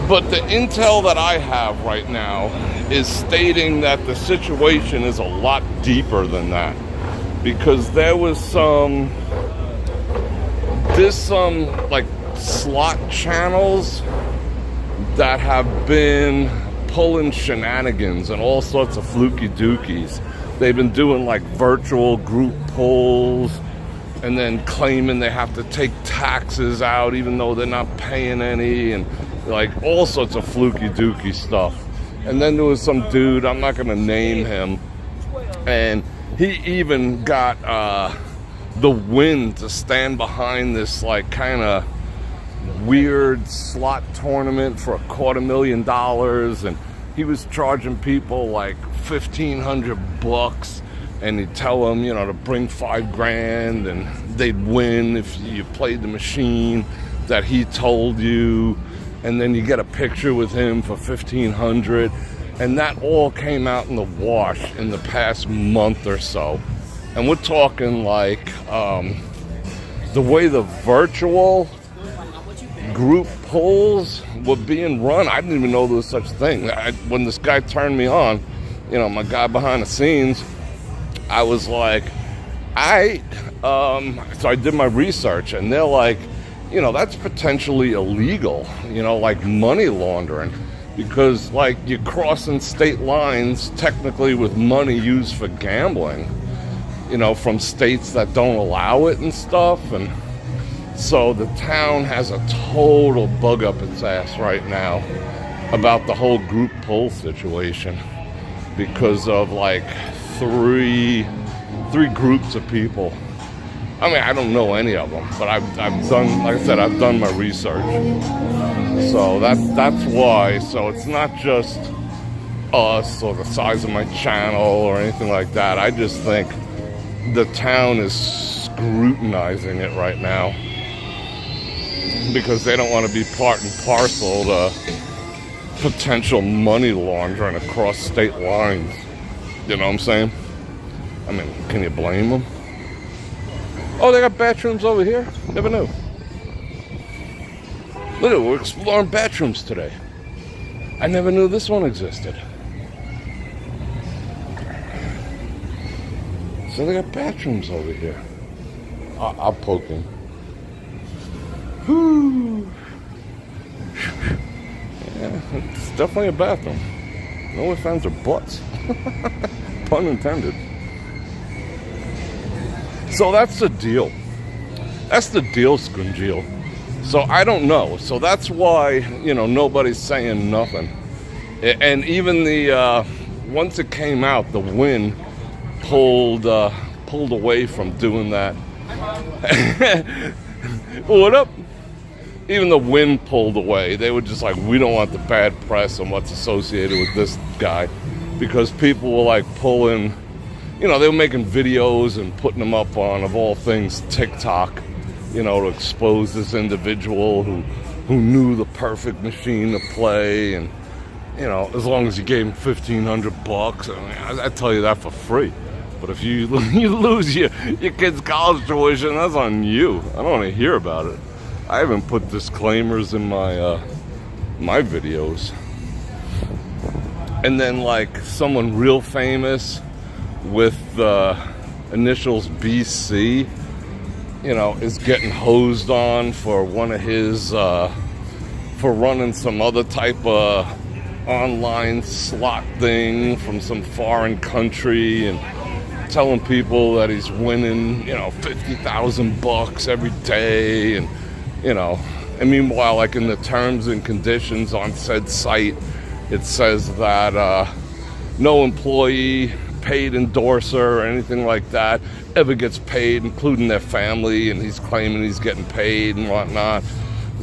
But the intel that I have right now is stating that the situation is a lot deeper than that. Because there was some like slot channels that have been pulling shenanigans and all sorts of fluky dookies. They've been doing like virtual group pulls and then claiming they have to take taxes out even though they're not paying any, and like all sorts of fluky dookie stuff. And then there was some dude, I'm not gonna name him, and he even got the Win to stand behind this like kind of weird slot tournament for $250,000, and he was charging people like $1,500, and he'd tell them, you know, to bring $5,000 and they'd win if you played the machine that he told you, and then you get a picture with him for $1,500. And that all came out in the wash in the past month or so. And we're talking like the way the virtual group pulls were being run. I didn't even know there was such a thing. When this guy turned me on, you know, my guy behind the scenes, I was like, so I did my research, and they're like, you know, that's potentially illegal, you know, like money laundering. Because, like, you're crossing state lines, technically, with money used for gambling, you know, from states that don't allow it and stuff. And so the town has a total bug up its ass right now about the whole group pull situation because of, like, three groups of people. I mean, I don't know any of them, but I've done, like I said, I've done my research. So that's why. So it's not just us or the size of my channel or anything like that. I just think the town is scrutinizing it right now because they don't want to be part and parcel to potential money laundering across state lines. You know what I'm saying? I mean, can you blame them? Oh, they got bathrooms over here? Never knew. Look at it, we're exploring bathrooms today. I never knew this one existed. So they got bathrooms over here. I'll poke him. Whew. Yeah, it's definitely a bathroom. No ifs, ands, or buts. Pun intended. So that's the deal. That's the deal, Scunjeel. So I don't know. So that's why, you know, nobody's saying nothing. And even the, once it came out, the Win pulled away from doing that. What up? Even the Win pulled away. They were just like, we don't want the bad press and what's associated with this guy. Because people were like pulling, you know, they were making videos and putting them up on, of all things, TikTok, you know, to expose this individual who knew the perfect machine to play. And, you know, as long as you gave him $1,500, I mean, I tell you that for free. But if you lose your kid's college tuition, that's on you. I don't want to hear about it. I haven't put disclaimers in my my videos. And then like someone real famous with initials BC, you know, is getting hosed on for one of his, for running some other type of online slot thing from some foreign country and telling people that he's winning, you know, $50,000 every day, and you know, and meanwhile, like in the terms and conditions on said site, it says that no employee, paid endorser, or anything like that ever gets paid, including their family, and he's claiming he's getting paid and whatnot.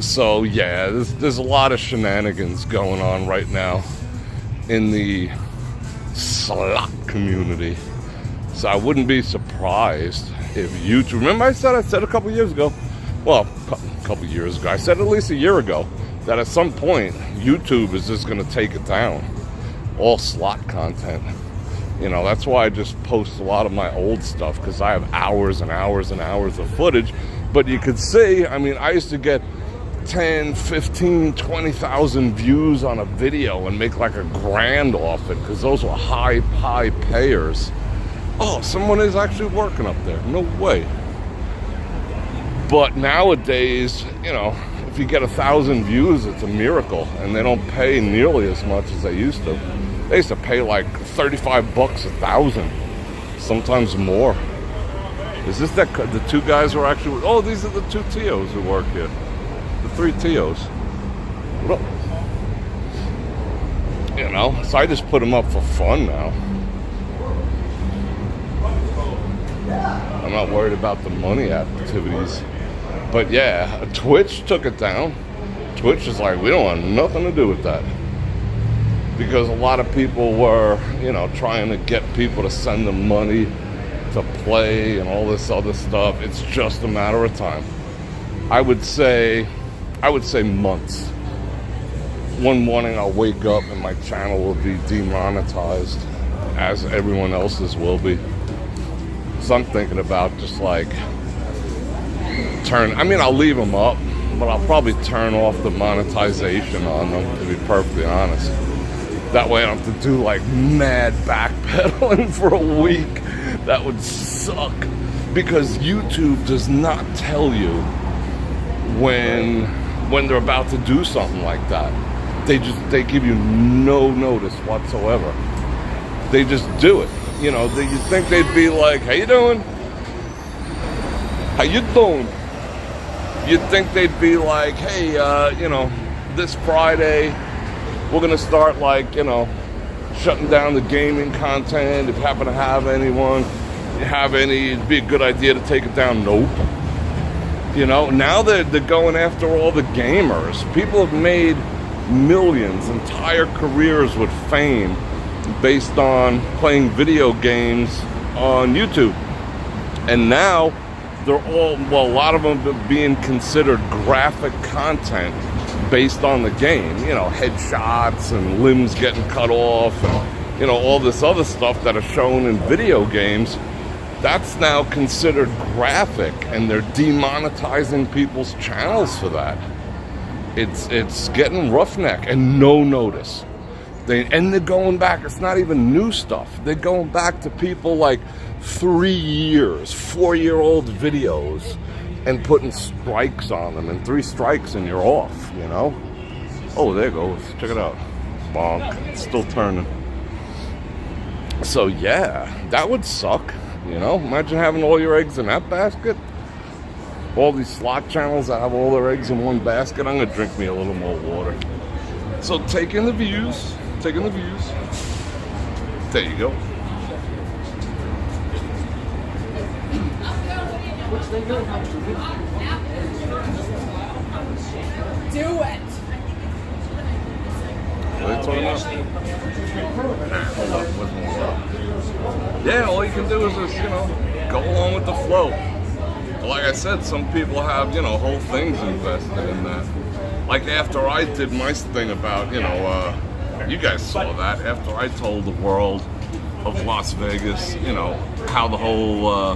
So yeah, there's a lot of shenanigans going on right now in the slot community. So I wouldn't be surprised if YouTube, remember I said a couple years ago, well, a couple years ago, I said at least a year ago, that at some point YouTube is just going to take it down, all slot content. You know, that's why I just post a lot of my old stuff, because I have hours and hours and hours of footage. But you could see, I mean, I used to get 10, 15, 20,000 views on a video and make like $1,000 off it, because those were high payers. Oh, someone is actually working up there. No way. But nowadays, you know, if you get 1,000 views, it's a miracle, and they don't pay nearly as much as they used to. They used to pay like $35 1,000, sometimes more. Is this that the two guys who are actually? Oh, these are the two TOs who work here. The three TOs. What up? You know, so I just put them up for fun now. I'm not worried about the money activities. But yeah, Twitch took it down. Twitch is like, we don't want nothing to do with that. Because a lot of people were, you know, trying to get people to send them money to play and all this other stuff. It's just a matter of time. I would say months. One morning I'll wake up and my channel will be demonetized, as everyone else's will be. So I'm thinking about just like I'll leave them up, but I'll probably turn off the monetization on them, to be perfectly honest. That way I don't have to do like mad backpedaling for a week. That would suck, because YouTube does not tell you when they're about to do something like that. They give you no notice whatsoever. They just do it. You know, you think they'd be like, how you doing? How you doing? You'd think they'd be like, hey, you know, this Friday, we're going to start, like, you know, shutting down the gaming content. If you happen to have it'd be a good idea to take it down. Nope. You know, now they're going after all the gamers. People have made millions, entire careers with fame based on playing video games on YouTube. And now they're all, well, a lot of them are being considered graphic content based on the game. You know, headshots and limbs getting cut off and, you know, all this other stuff that are shown in video games. That's now considered graphic, and they're demonetizing people's channels for that. It's getting roughneck and no notice. They're going back. It's not even new stuff. They're going back to people like 3 years, 4-year-old videos, and putting strikes on them. And 3 strikes and you're off, you know? Oh, there it goes. Check it out. Bonk. It's still turning. So yeah, that would suck. You know, imagine having all your eggs in that basket. All these slot channels that have all their eggs in one basket. I'm gonna drink me a little more water. So taking the views. There you go. Do it. What are you talking about? Hold up, what's more? Yeah, all you can do is just, you know, go along with the flow. Like I said, some people have, you know, whole things invested in that. Like after I did my thing about, you know, you guys saw that, after I told the world of Las Vegas, you know, how the whole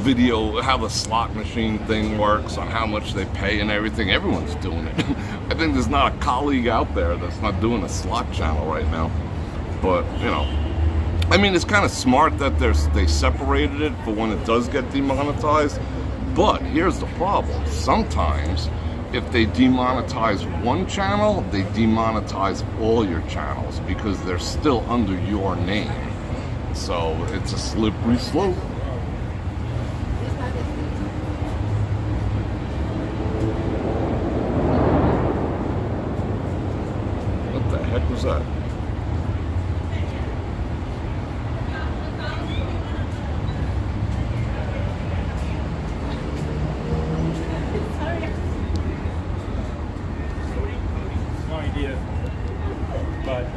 video, how the slot machine thing works, on how much they pay and everything, everyone's doing it. I think there's not a colleague out there that's not doing a slot channel right now. But, you know, I mean, it's kind of smart that they separated it for when it does get demonetized. But here's the problem. Sometimes, if they demonetize one channel, they demonetize all your channels because they're still under your name. So it's a slippery slope. What the heck was that?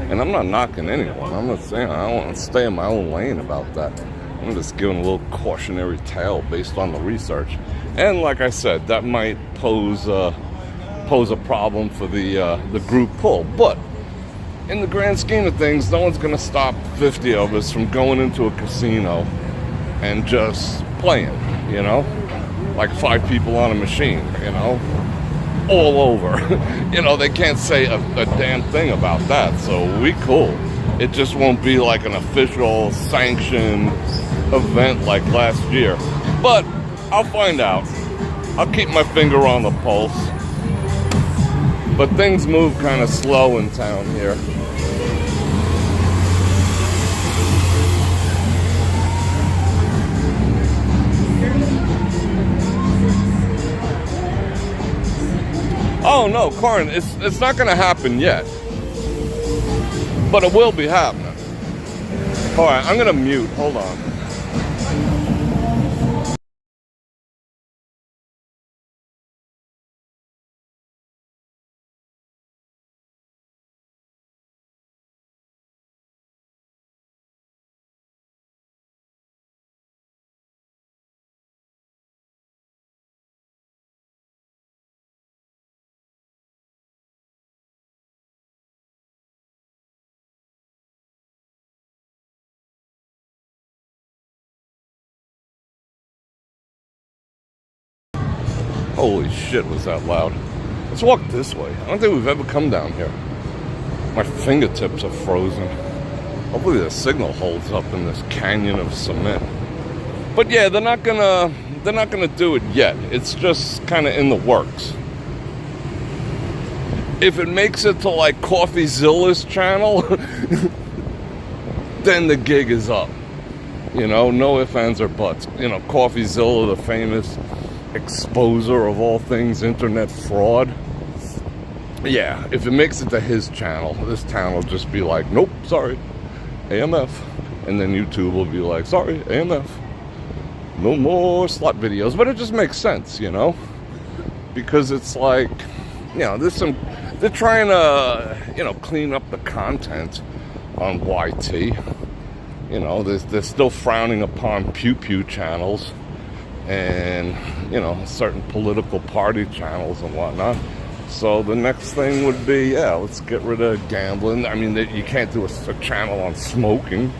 And I'm not knocking anyone. I'm not saying I don't want to stay in my own lane about that. I'm just giving a little cautionary tale based on the research. And like I said, that might pose a problem for the group pull. But in the grand scheme of things, no one's going to stop 50 of us from going into a casino and just playing, you know? Like 5 people on a machine, you know? All over. You know, they can't say a damn thing about that, so we cool. It just won't be like an official sanctioned event like last year. But I'll find out. I'll keep my finger on the pulse. But things move kind of slow in town here. Oh no, Corin, it's not gonna happen yet. But it will be happening. Alright, I'm gonna mute, hold on. Holy shit, was that loud. Let's walk this way. I don't think we've ever come down here. My fingertips are frozen. Hopefully the signal holds up in this canyon of cement. But yeah, they're not gonna do it yet. It's just kind of in the works. If it makes it to like CoffeeZilla's channel, then the gig is up. You know, no ifs, ands, or buts. You know, CoffeeZilla, the famous exposer of all things internet fraud. Yeah, if it makes it to his channel, this town will just be like, nope, sorry, AMF. And then YouTube will be like, sorry, AMF. No more slot videos. But it just makes sense, you know? Because it's like, you know, they're trying to, you know, clean up the content on YT. You know, they're still frowning upon pew-pew channels and, you know, certain political party channels and whatnot. So the next thing would be, yeah, let's get rid of gambling. I mean, you can't do a channel on smoking,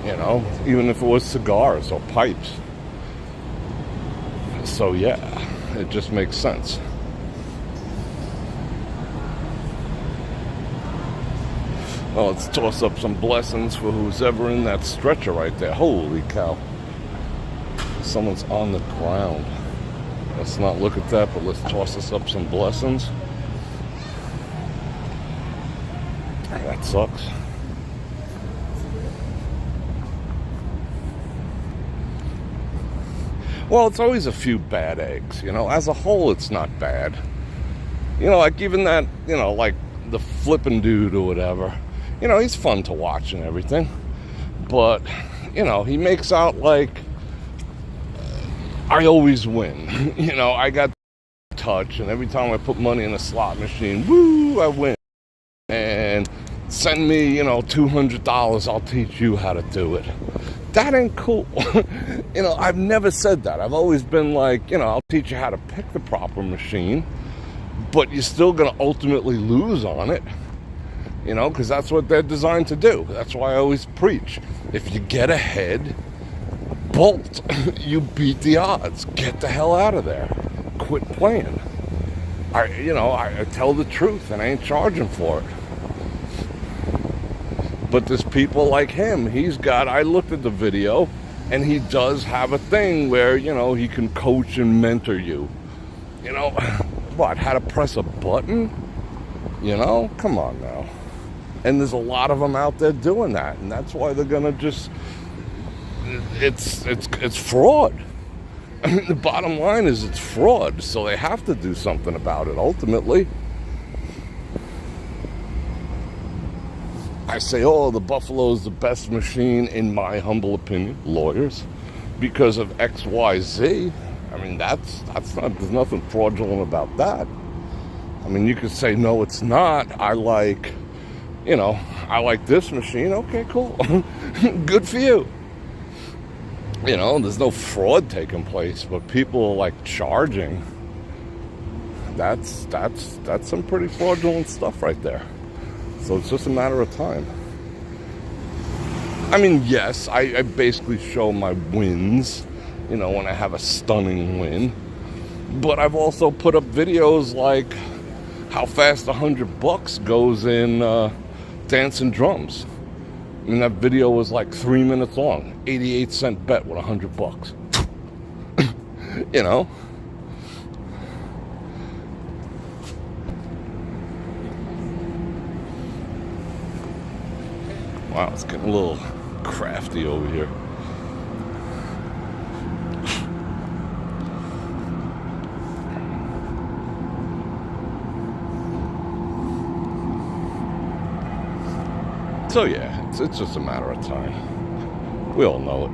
you know, even if it was cigars or pipes. So yeah, it just makes sense. Well, let's toss up some blessings for who's ever in that stretcher right there. Holy cow. Someone's on the ground. Let's not look at that, but let's toss us up some blessings. That sucks. Well, it's always a few bad eggs, you know. As a whole, it's not bad. You know, like even that, you know, like the flippin' dude or whatever. You know, he's fun to watch and everything. But, you know, he makes out like I always win. You know, I got touch, and every time I put money in a slot machine, woo, I win. And send me, you know, $200, I'll teach you how to do it. That ain't cool. You know, I've never said that. I've always been like, you know, I'll teach you how to pick the proper machine, but you're still going to ultimately lose on it. You know, because that's what they're designed to do. That's why I always preach. If you get ahead, bolt. You beat the odds. Get the hell out of there. Quit playing. I tell the truth and I ain't charging for it. But there's people like him. I looked at the video, and he does have a thing where, you know, he can coach and mentor you. You know, what, how to press a button? You know, come on now. And there's a lot of them out there doing that, and that's why they're gonna just, it's fraud. I mean, the bottom line is it's fraud, so they have to do something about it ultimately. I say, oh, the Buffalo is the best machine, in my humble opinion, lawyers, because of X, Y, Z. I mean, that's not, there's nothing fraudulent about that. I mean, you could say, no, it's not. I like this machine. Okay, cool. Good for you. You know, there's no fraud taking place, but people are like charging. That's some pretty fraudulent stuff right there. So it's just a matter of time. I mean, yes, I basically show my wins, you know, when I have a stunning win. But I've also put up videos like how fast $100 goes in dancing drums. I mean, that video was like 3 minutes long. 88-cent bet with $100. You know? Wow, it's getting a little crafty over here. So yeah, it's just a matter of time. We all know it.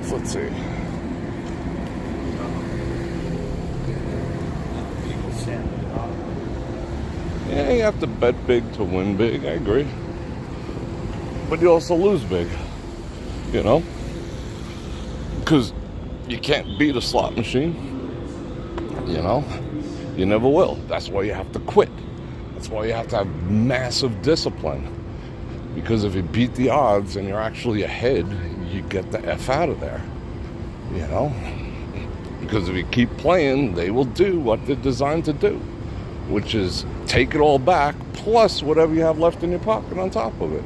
So let's see. Yeah, you have to bet big to win big, I agree. But you also lose big. You know, because you can't beat a slot machine. You know, you never will. That's why you have to quit. That's why you have to have massive discipline. Because if you beat the odds and you're actually ahead, you get the F out of there. You know, because if you keep playing, they will do what they're designed to do, which is take it all back plus whatever you have left in your pocket on top of it.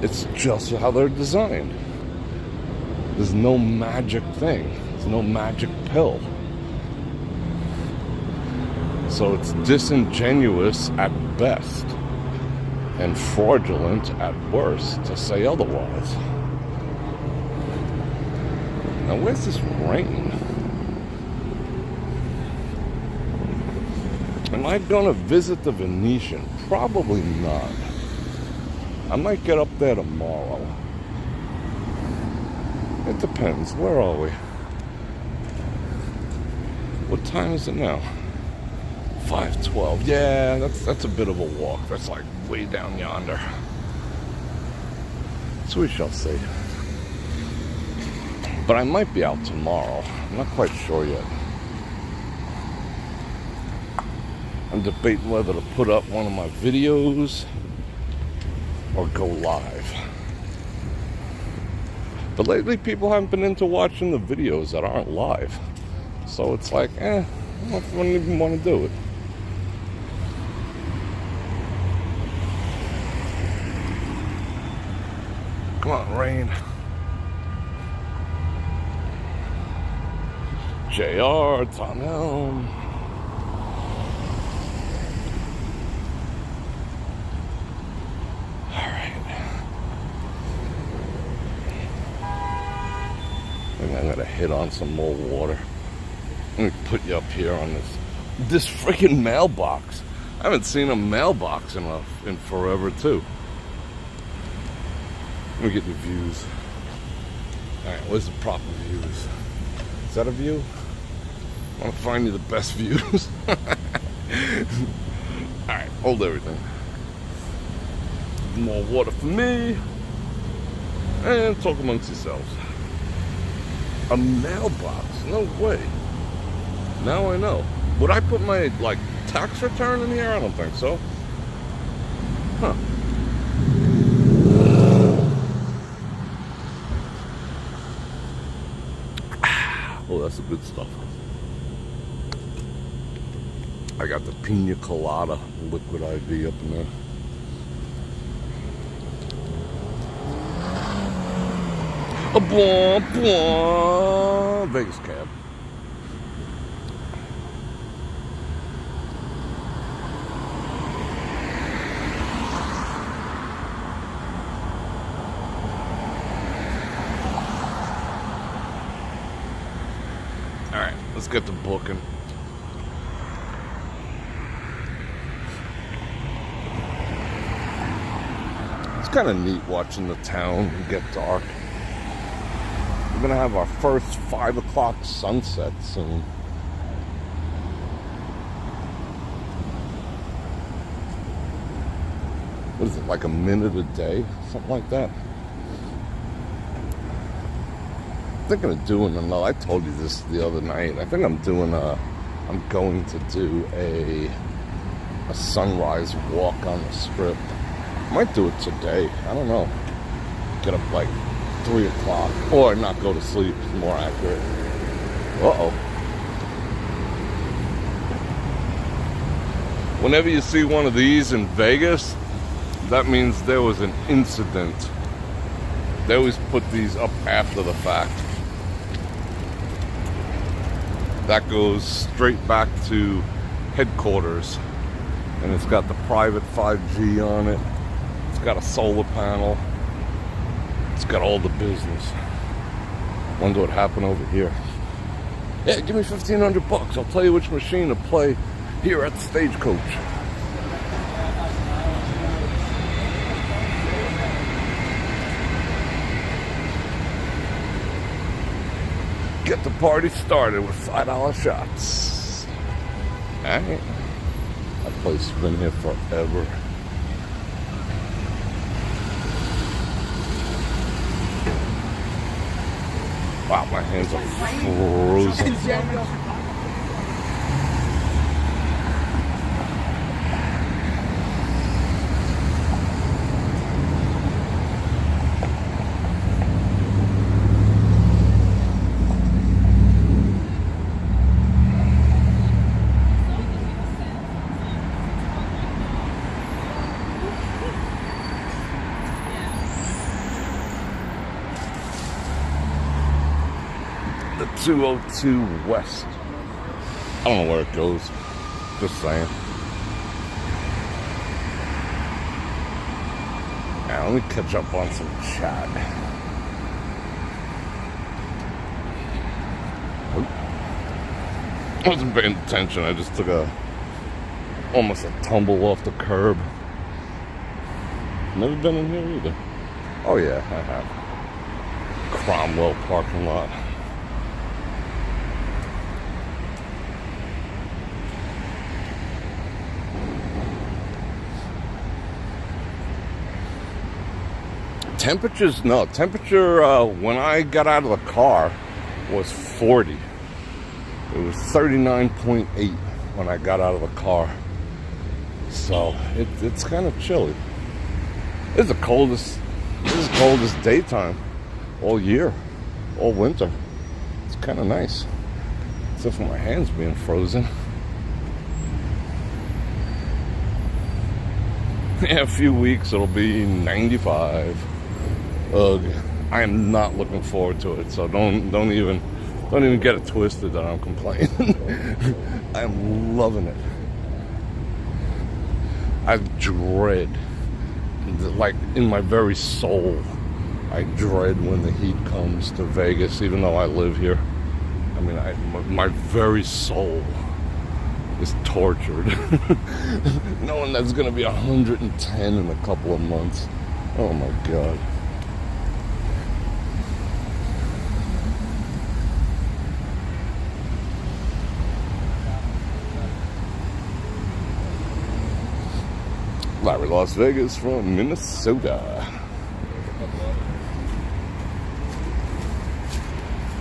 It's just how they're designed. There's no magic thing. There's no magic pill. So it's disingenuous at best and fraudulent at worst to say otherwise. Now, where's this rain? Am I gonna visit the Venetian? Probably not. I might get up there tomorrow. It depends. Where are we? What time is it now? 5:12. Yeah, that's a bit of a walk. That's like way down yonder. So we shall see. But I might be out tomorrow. I'm not quite sure yet. I'm debating whether to put up one of my videos or go live. But lately people haven't been into watching the videos that aren't live. So it's like, I don't even want to do it. Come on, rain. JR, Tram. I'm gonna hit on some more water. Let me put you up here on this freaking mailbox. I haven't seen a mailbox in forever too. Let me get the views. All right, where's the proper views? Is that a view? I want to find you the best views. All right, hold everything. More water for me, and talk amongst yourselves. A mailbox? No way. Now I know. Would I put my, tax return in here? I don't think so. Huh. Oh, that's the good stuff. I got the pina colada liquid IV up in there. A blah, blah. Vegas cab. Alright, let's get to booking. It's kind of neat watching the town get dark. We're gonna have our first 5 o'clock sunset soon. What is it, like a minute a day? Something like that. I'm thinking of doing another, I told you this the other night. I think I'm going to do a sunrise walk on the strip. I might do it today. I don't know. Get up like 3 o'clock, or not go to sleep, is more accurate. Uh-oh. Whenever you see one of these in Vegas, that means there was an incident. They always put these up after the fact. That goes straight back to headquarters, and it's got the private 5G on it. It's got a solar panel. It's got all the business. Wonder what happened over here. Yeah, give me $1,500. I'll tell you which machine to play here at the Stagecoach. Get the party started with $5 shots. Alright. That place has been here forever. Wow, my hands are frozen. The 202 West. I don't know where it goes. Just saying. Now, let me catch up on some chat. I wasn't paying attention. I just took almost a tumble off the curb. Never been in here either. Oh yeah, I have. Cromwell parking lot. Temperature when I got out of the car was 40. It was 39.8 when I got out of the car. So it's kind of chilly. This is the coldest daytime all year, all winter. It's kind of nice, except for my hands being frozen. Yeah, a few weeks it'll be 95. Ugh, I am not looking forward to it. So don't even get it twisted that I'm complaining. I'm loving it. I dread, like in my very soul, I dread when the heat comes to Vegas, even though I live here. I mean, my very soul is tortured. Knowing that's going to be 110 in a couple of months. Oh my God. Larry, Las Vegas from Minnesota.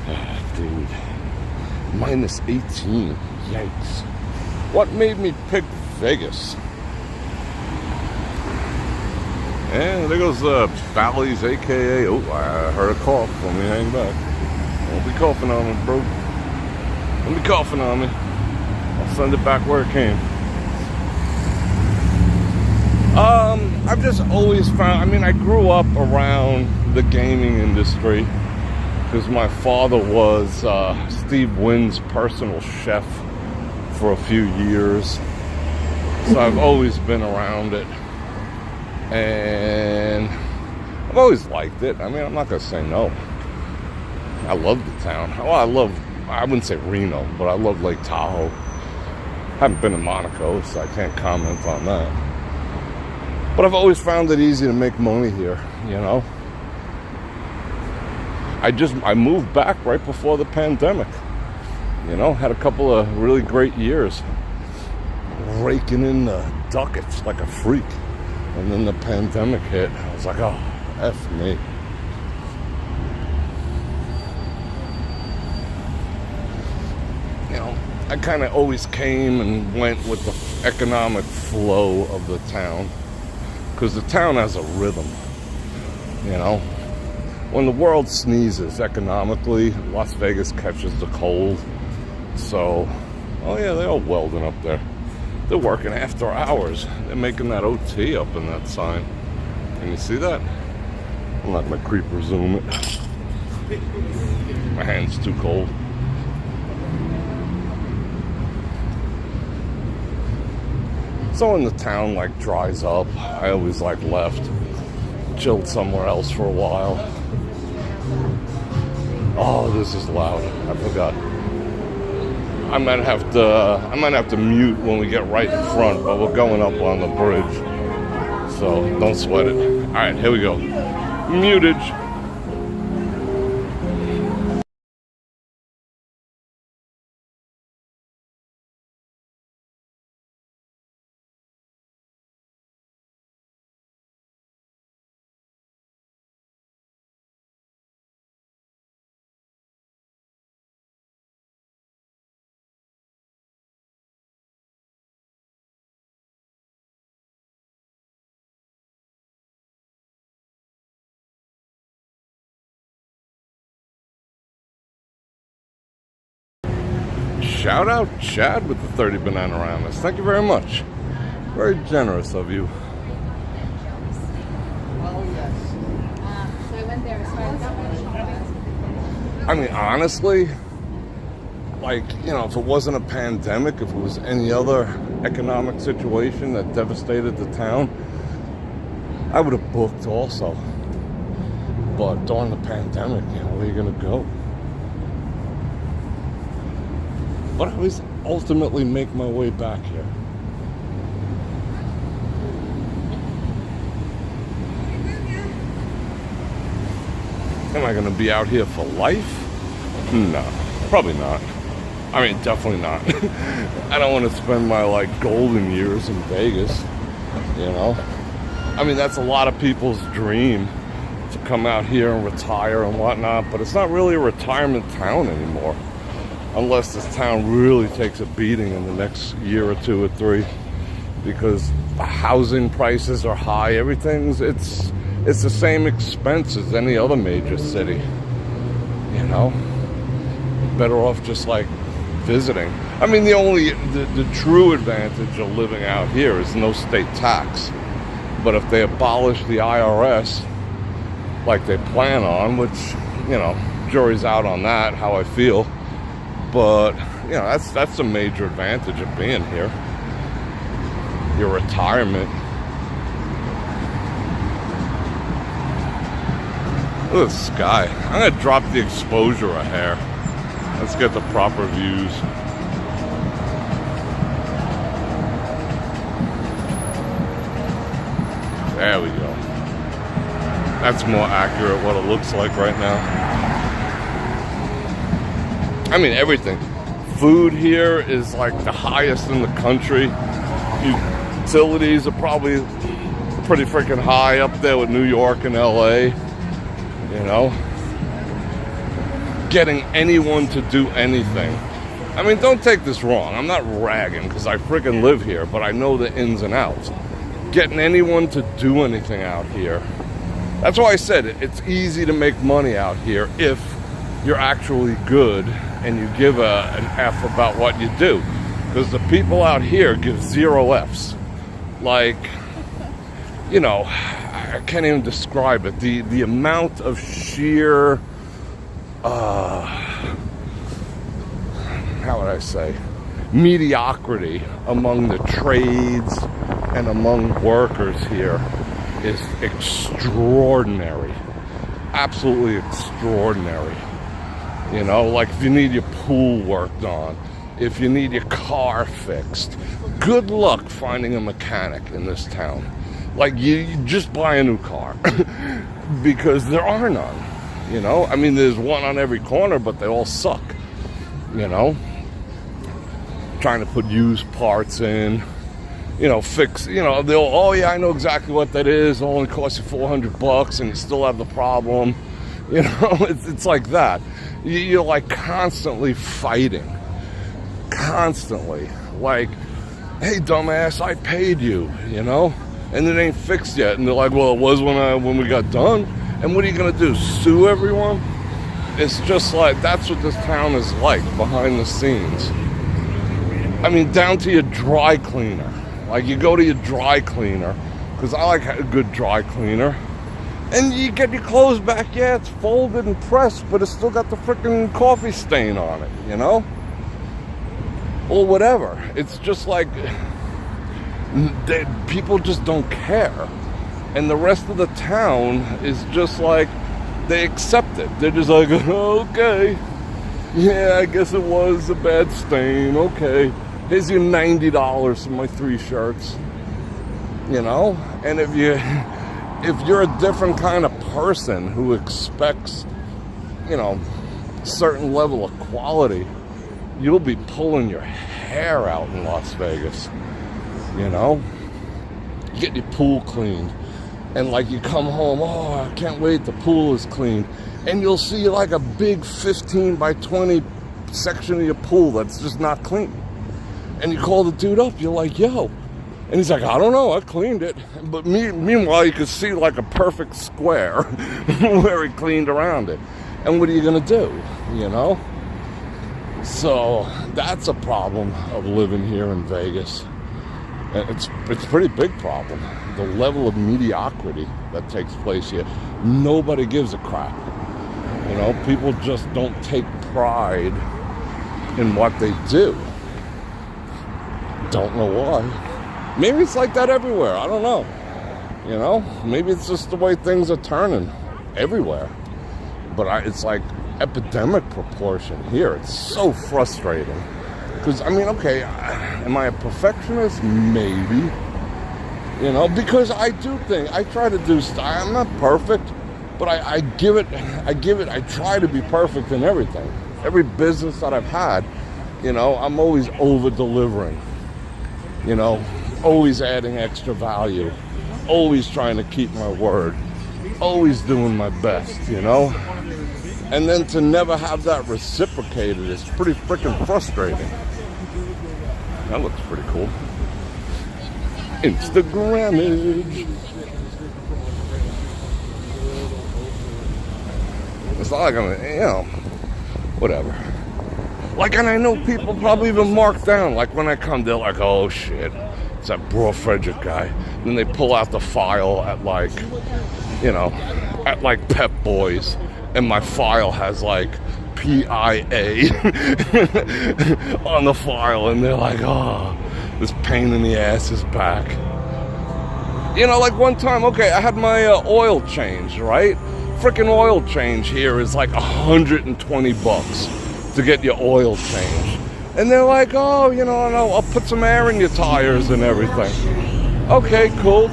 Ah, dude. Minus 18. Yikes. What made me pick Vegas? And there goes Bally's, a.k.a. Oh, I heard a cough. Let me hang back. Don't be coughing on me, bro. Don't be coughing on me. I'll send it back where it came. I've just always found, I mean, I grew up around the gaming industry because my father was Steve Wynn's personal chef for a few years. So I've always been around it. And I've always liked it. I mean, I'm not going to say no. I love the town. Well, I wouldn't say Reno, but I love Lake Tahoe. I haven't been in Monaco, so I can't comment on that. But I've always found it easy to make money here, you know. I moved back right before the pandemic. You know, had a couple of really great years. Raking in the ducats like a freak. And then the pandemic hit. I was like, oh, F me. You know, I kind of always came and went with the economic flow of the town. Because the town has a rhythm, you know. When the world sneezes economically, Las Vegas catches the cold. So, oh yeah, they're all welding up there. They're working after hours. They're making that OT up in that sign. Can you see that? I'm not going to creeper zoom it. My hand's too cold. So when the town like dries up, I always like left, chilled somewhere else for a while. Oh, this is loud. I forgot. I might have to mute when we get right in front, but we're going up on the bridge, so don't sweat it. All right, here we go. Mutage. Shout out Chad with the 30 Bananaramas. Thank you very much. Very generous of you. I mean, honestly, like, you know, if it wasn't a pandemic, if it was any other economic situation that devastated the town, I would have booked also. But during the pandemic, you know, where are you going to go? But I always ultimately make my way back here. Am I going to be out here for life? No, probably not. I mean, definitely not. I don't want to spend my, like, golden years in Vegas, you know? I mean, that's a lot of people's dream, to come out here and retire and whatnot, but it's not really a retirement town anymore. Unless this town really takes a beating in the next year or two or three, because the housing prices are high. It's the same expense as any other major city. You know, better off just like visiting. I mean, the true advantage of living out here is no state tax. But if they abolish the IRS, like they plan on, which, you know, jury's out on that, how I feel. But, you know, that's a major advantage of being here. Your retirement. Look at the sky. I'm going to drop the exposure a hair. Let's get the proper views. There we go. That's more accurate what it looks like right now. I mean, everything. Food here is like the highest in the country. Utilities are probably pretty freaking high, up there with New York and LA. You know? Getting anyone to do anything. I mean, don't take this wrong. I'm not ragging because I freaking live here, but I know the ins and outs. Getting anyone to do anything out here. That's why I said it's easy to make money out here if you're actually good and you give an F about what you do. Because the people out here give 0 Fs. Like, you know, I can't even describe it. The amount of sheer, how would I say, mediocrity among the trades and among workers here is extraordinary. Absolutely extraordinary. You know, like if you need your pool worked on, if you need your car fixed, good luck finding a mechanic in this town. Like, you just buy a new car because there are none. You know, I mean, there's one on every corner, but they all suck. You know, trying to put used parts in, you know, fix, you know, they'll, oh yeah, I know exactly what that is. It'll only cost you $400 and you still have the problem. You know, it's like that. You're like constantly fighting. Constantly. Like, hey, dumbass, I paid you, you know? And it ain't fixed yet. And they're like, well, it was when we got done. And what are you going to do? Sue everyone? It's just like, that's what this town is like behind the scenes. I mean, down to your dry cleaner. Like, you go to your dry cleaner, because I like a good dry cleaner. And you get your clothes back, yeah, it's folded and pressed, but it's still got the freaking coffee stain on it, you know? Or whatever. It's just like, people just don't care. And the rest of the town is just like, they accept it. They're just like, okay, yeah, I guess it was a bad stain, okay. Here's your $90 for my 3 shirts, you know? And if you're a different kind of person who expects, you know, certain level of quality, you'll be pulling your hair out in Las Vegas, you know? You get your pool cleaned, and like you come home, oh, I can't wait, the pool is clean. And you'll see like a big 15 by 20 section of your pool that's just not clean. And you call the dude up, you're like, yo. And he's like, I don't know, I cleaned it. But meanwhile, you could see like a perfect square where he cleaned around it. And what are you gonna do, you know? So that's a problem of living here in Vegas. And it's a pretty big problem. The level of mediocrity that takes place here. Nobody gives a crap. You know, people just don't take pride in what they do. Don't know why. Maybe it's like that everywhere. I don't know. You know, maybe it's just the way things are turning everywhere. But it's like epidemic proportion here. It's so frustrating. Because, I mean, okay, am I a perfectionist? Maybe. You know, because I try to do stuff. I'm not perfect, but I try to be perfect in everything. Every business that I've had, you know, I'm always over-delivering. You know, always adding extra value. Always trying to keep my word. Always doing my best, you know? And then to never have that reciprocated is pretty freaking frustrating. That looks pretty cool. Instagrammage. It's not like I'm, you know, whatever. Like, and I know people probably even mark down. Like, when I come, they're like, oh, shit. It's that Bror Fredrik guy. And then they pull out the file at, like, you know, at, like, Pep Boys. And my file has, like, PIA on the file. And they're like, oh, this pain in the ass is back. You know, like one time, okay, I had my oil change, right? Freaking oil change here is like $120 to get your oil changed. And they're like, oh, you know, no, I'll put some air in your tires and everything. Okay, cool.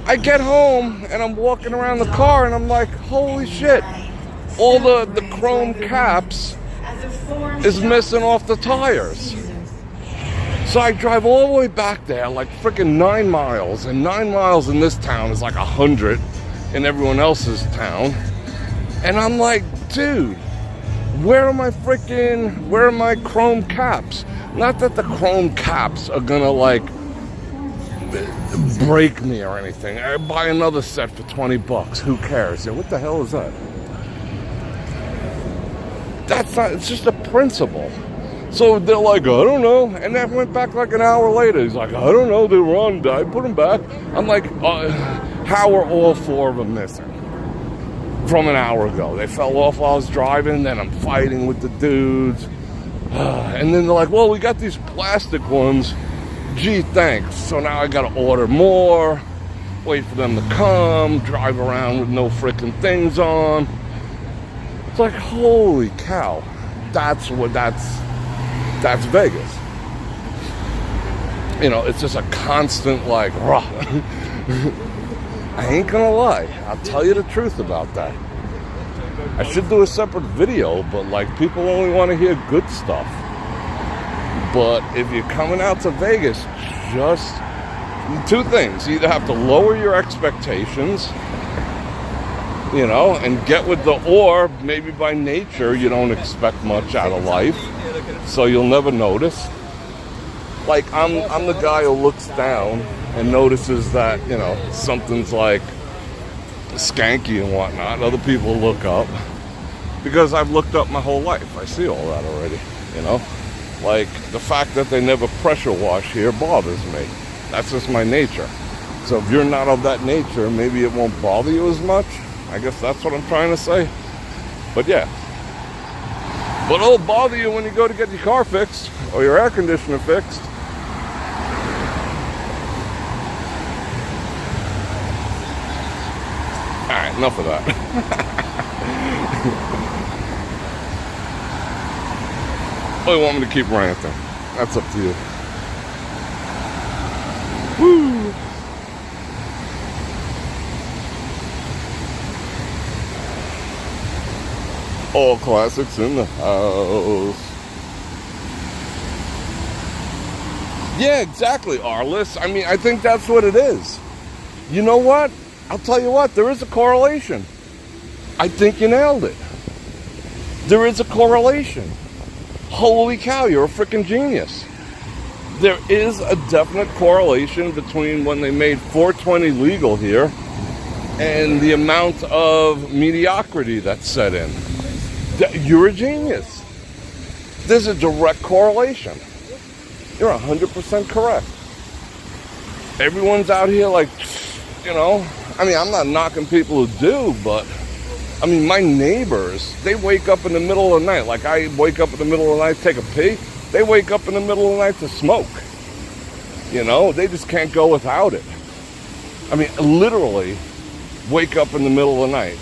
I get home and I'm walking around the car and I'm like, holy shit, all the chrome caps is missing off the tires. So I drive all the way back there, like freaking 9 miles, and 9 miles in this town is like 100 in everyone else's town. And I'm like, dude, where are my chrome caps? Not that the chrome caps are gonna like break me or anything. I buy another set for $20. Who cares? What the hell is that? That's not, it's just a principle. So they're like, I don't know. And that went back like an hour later. He's like, I don't know, they were on, I put them back. I'm like, how are all 4 of them missing? From an hour ago. They fell off while I was driving, then I'm fighting with the dudes. And then they're like, well, we got these plastic ones. Gee, thanks. So now I gotta order more, wait for them to come, drive around with no freaking things on. It's like, holy cow. That's Vegas. You know, it's just a constant like, rah. I ain't gonna lie. I'll tell you the truth about that. I should do a separate video, but like people only want to hear good stuff. But if you're coming out to Vegas, just 2 things. You either have to lower your expectations, you know, and get with the, or maybe by nature you don't expect much out of life, so you'll never notice. Like I'm the guy who looks down and notices that, you know, something's like skanky and whatnot. Other people look up because I've looked up my whole life. I see all that already, you know. Like the fact that they never pressure wash here bothers me. That's just my nature. So if you're not of that nature, maybe it won't bother you as much. I guess that's what I'm trying to say. But yeah. But it'll bother you when you go to get your car fixed or your air conditioner fixed. Alright, enough of that. Oh, you want me to keep ranting? That's up to you. Woo! All classics in the house. Yeah, exactly, Arliss. I mean, I think that's what it is. You know what? I'll tell you what, there is a correlation. I think you nailed it. There is a correlation. Holy cow, you're a freaking genius. There is a definite correlation between when they made 420 legal here and the amount of mediocrity that's set in. You're a genius. There's a direct correlation. You're 100% correct. Everyone's out here like, you know, I mean, I'm not knocking people who do, but I mean, my neighbors, they wake up in the middle of the night. Like I wake up in the middle of the night, take a pee. They wake up in the middle of the night to smoke. You know, they just can't go without it. I mean, literally wake up in the middle of the night.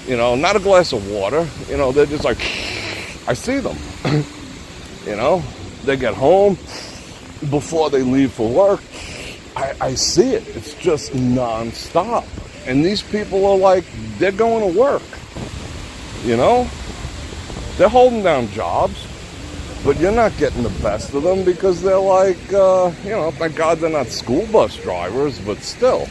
You know, not a glass of water. You know, they're just like, I see them. You know, they get home before they leave for work. I see it. It's just nonstop. And these people are like, they're going to work. You know, they're holding down jobs, but you're not getting the best of them because they're like, you know, thank God they're not school bus drivers, but still.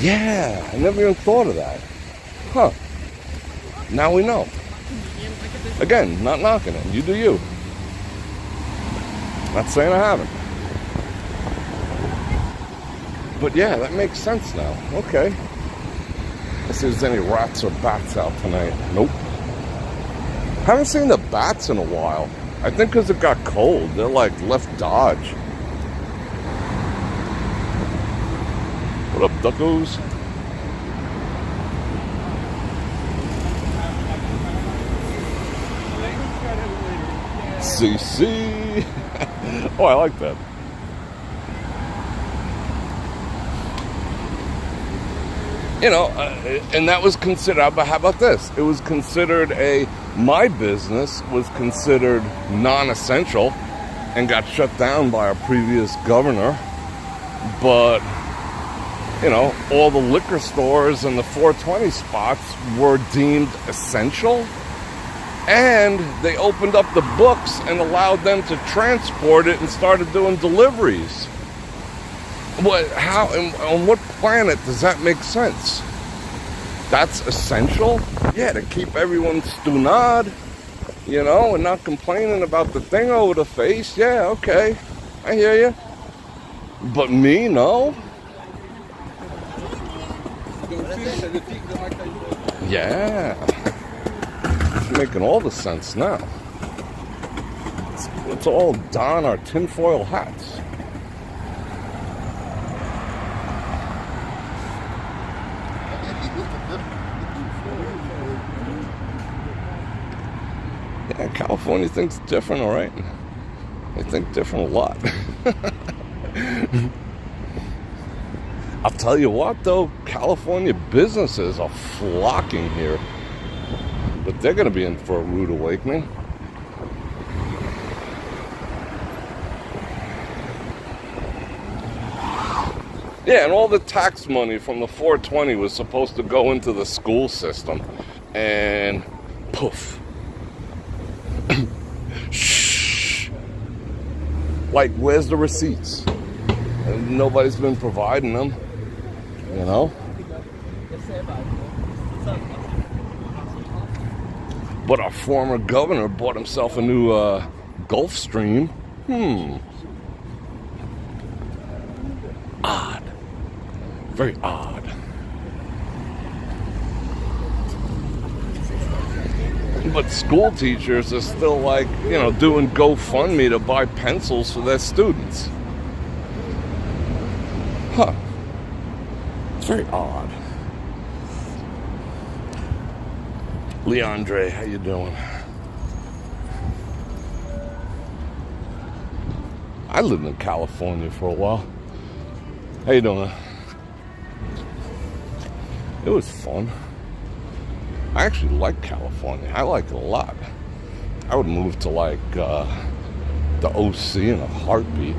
Yeah, I never even thought of that. Huh. Now we know. Again, not knocking it. You do you. Not saying I haven't. But yeah, that makes sense now. Okay. Let's see if there's any rats or bats out tonight. Nope. Haven't seen the bats in a while. I think because it got cold. They're like left Dodge. What up, duckos? CC. Oh, I like that. You know, and that was considered, but how about this? It was considered my business was considered non-essential and got shut down by our previous governor. But, you know, all the liquor stores and the 420 spots were deemed essential. And they opened up the books and allowed them to transport it and started doing deliveries. What? How? On what planet does that make sense? That's essential? Yeah, to keep everyone stunad, you know, and not complaining about the thing over the face. Yeah, okay. I hear you. But me, no? Yeah. making all the sense now. Let's all don our tinfoil hats. Yeah, California thinks different, all right? They think different a lot. I'll tell you what, though, California businesses are flocking here. But they're going to be in for a rude awakening. Yeah, and all the tax money from the 420 was supposed to go into the school system. And poof. Shh. Like, where's the receipts? And nobody's been providing them, you know? But our former governor bought himself a new Gulfstream. Odd. Very odd. But school teachers are still like, you know, doing GoFundMe to buy pencils for their students. Huh. It's very odd. Leandre, how you doing? I lived in California for a while. How you doing? It was fun. I actually like California. I like it a lot. I would move to like the OC in a heartbeat.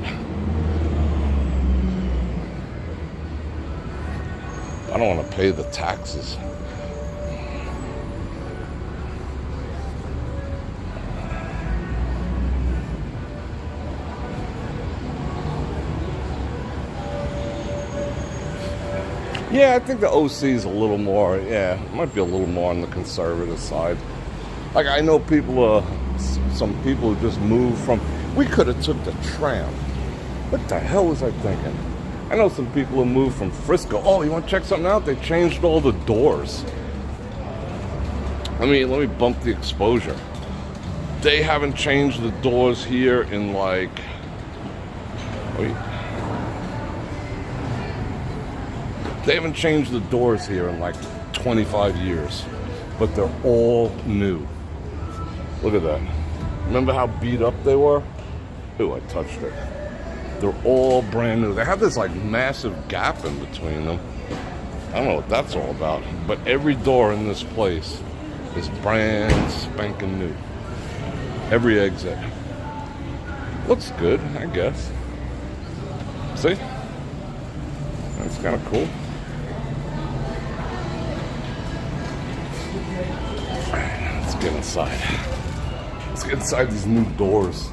I don't want to pay the taxes. Yeah, I think the OC is a little more, might be a little more on the conservative side. Like, I know people, some people who just moved from, we could have took the tram. What the hell was I thinking? I know some people who moved from Frisco. Oh, you want to check something out? They changed all the doors. Let me bump the exposure. They haven't changed the doors here in like, wait. They haven't changed the doors here in like 25 years, but they're all new. Look at that. Remember how beat up they were? Ooh, I touched it. They're all brand new. They have this like massive gap in between them. I don't know what that's all about, but every door in this place is brand spanking new. Every exit. Looks good, I guess. See? That's kind of cool. Let's get inside. Let's get inside these new doors.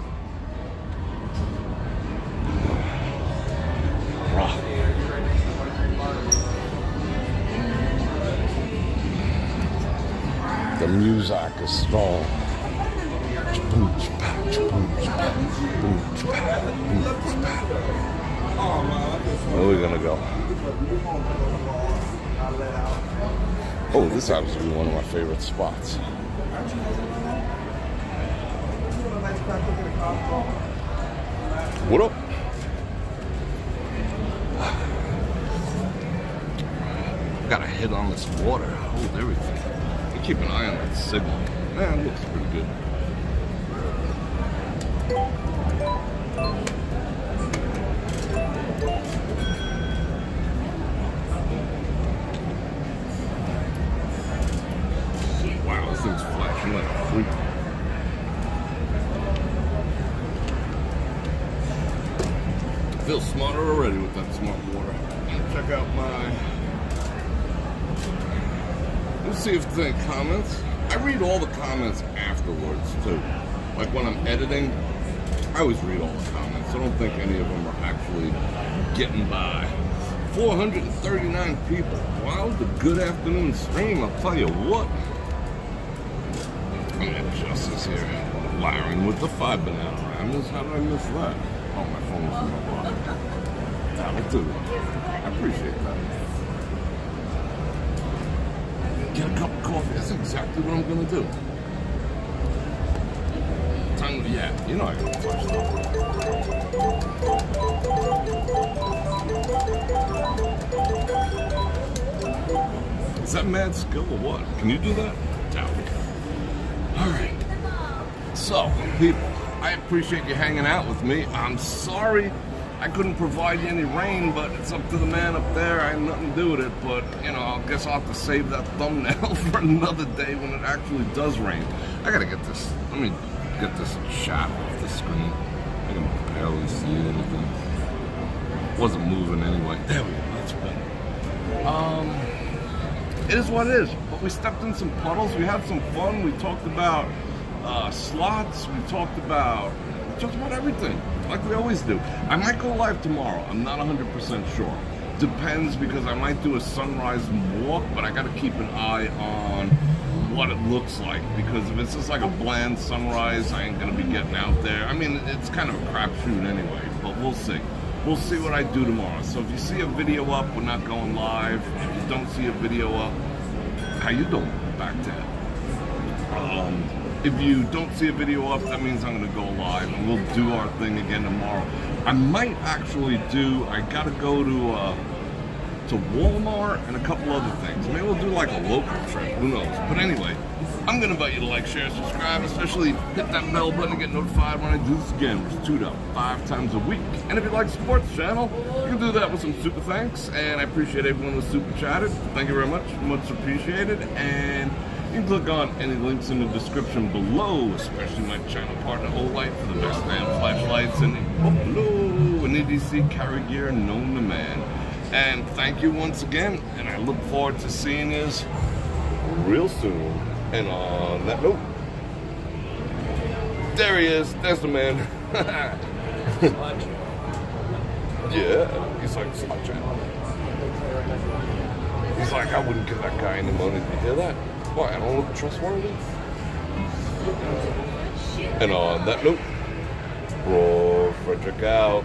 The music is strong. Where are we gonna go? Oh, this happens to be one of my favorite spots. What up? Got a hit on this water. Hold everything. You keep an eye on that signal. Man, it looks pretty good. Wow, this thing's flashing like a freak. I feel smarter already with that smart water. Check out my... Let's see if there's any comments. I read all the comments afterwards, too. Like when I'm editing, I always read all the comments. I don't think any of them are actually getting by. 439 people. Wow, the good afternoon stream, I'll tell you what. I'm at Justice here. Lying with the 5 banana rammers. How did I miss that? Oh, my phone was in my pocket. That'll do. I appreciate that. Get a cup of coffee. That's exactly what I'm going to do. You're not gonna touch that. Is that mad skill or what? Can you do that? Doubt it. Alright. So, people, I appreciate you hanging out with me. I'm sorry I couldn't provide you any rain, but it's up to the man up there. I have nothing to do with it, but, you know, I guess I'll have to save that thumbnail for another day when it actually does rain. I gotta get this, let me get this shot off the screen. I can barely see anything. Wasn't moving anyway. There we go, that's better. It is what it is, but we stepped in some puddles, we had some fun, we talked about slots, we talked about everything, like we always do. I might go live tomorrow, I'm not 100% sure. Depends, because I might do a sunrise walk, but I gotta keep an eye on what it looks like, because if it's just like a bland sunrise, I ain't gonna be getting out there. I mean, it's kind of a crapshoot anyway, but we'll see. We'll see what I do tomorrow. So if you see a video up, we're not going live. If you don't see a video up, how you doing back there? If you don't see a video up, that means I'm gonna go live and we'll do our thing again tomorrow. I might actually do, I gotta go to Walmart and a couple other things. Maybe we'll do like a local trip, who knows? But anyway, I'm gonna invite you to like, share, subscribe, especially hit that bell button to get notified when I do this again, which is 2 to 5 times a week. And if you'd like to support the channel, you can do that with some super thanks, and I appreciate everyone who super chatted. Thank you very much, much appreciated. And you can click on any links in the description below, especially my channel partner Olight for the best damn flashlights in the Buffalo and EDC carry gear known to man. And thank you once again, and I look forward to seeing you real soon. And on that note, there he is. There's the man. Yeah, he's like Sludge. He's like, I wouldn't give that guy any money. Did you hear that? Why? I don't look trustworthy. And on that note, Bror Fredrik out.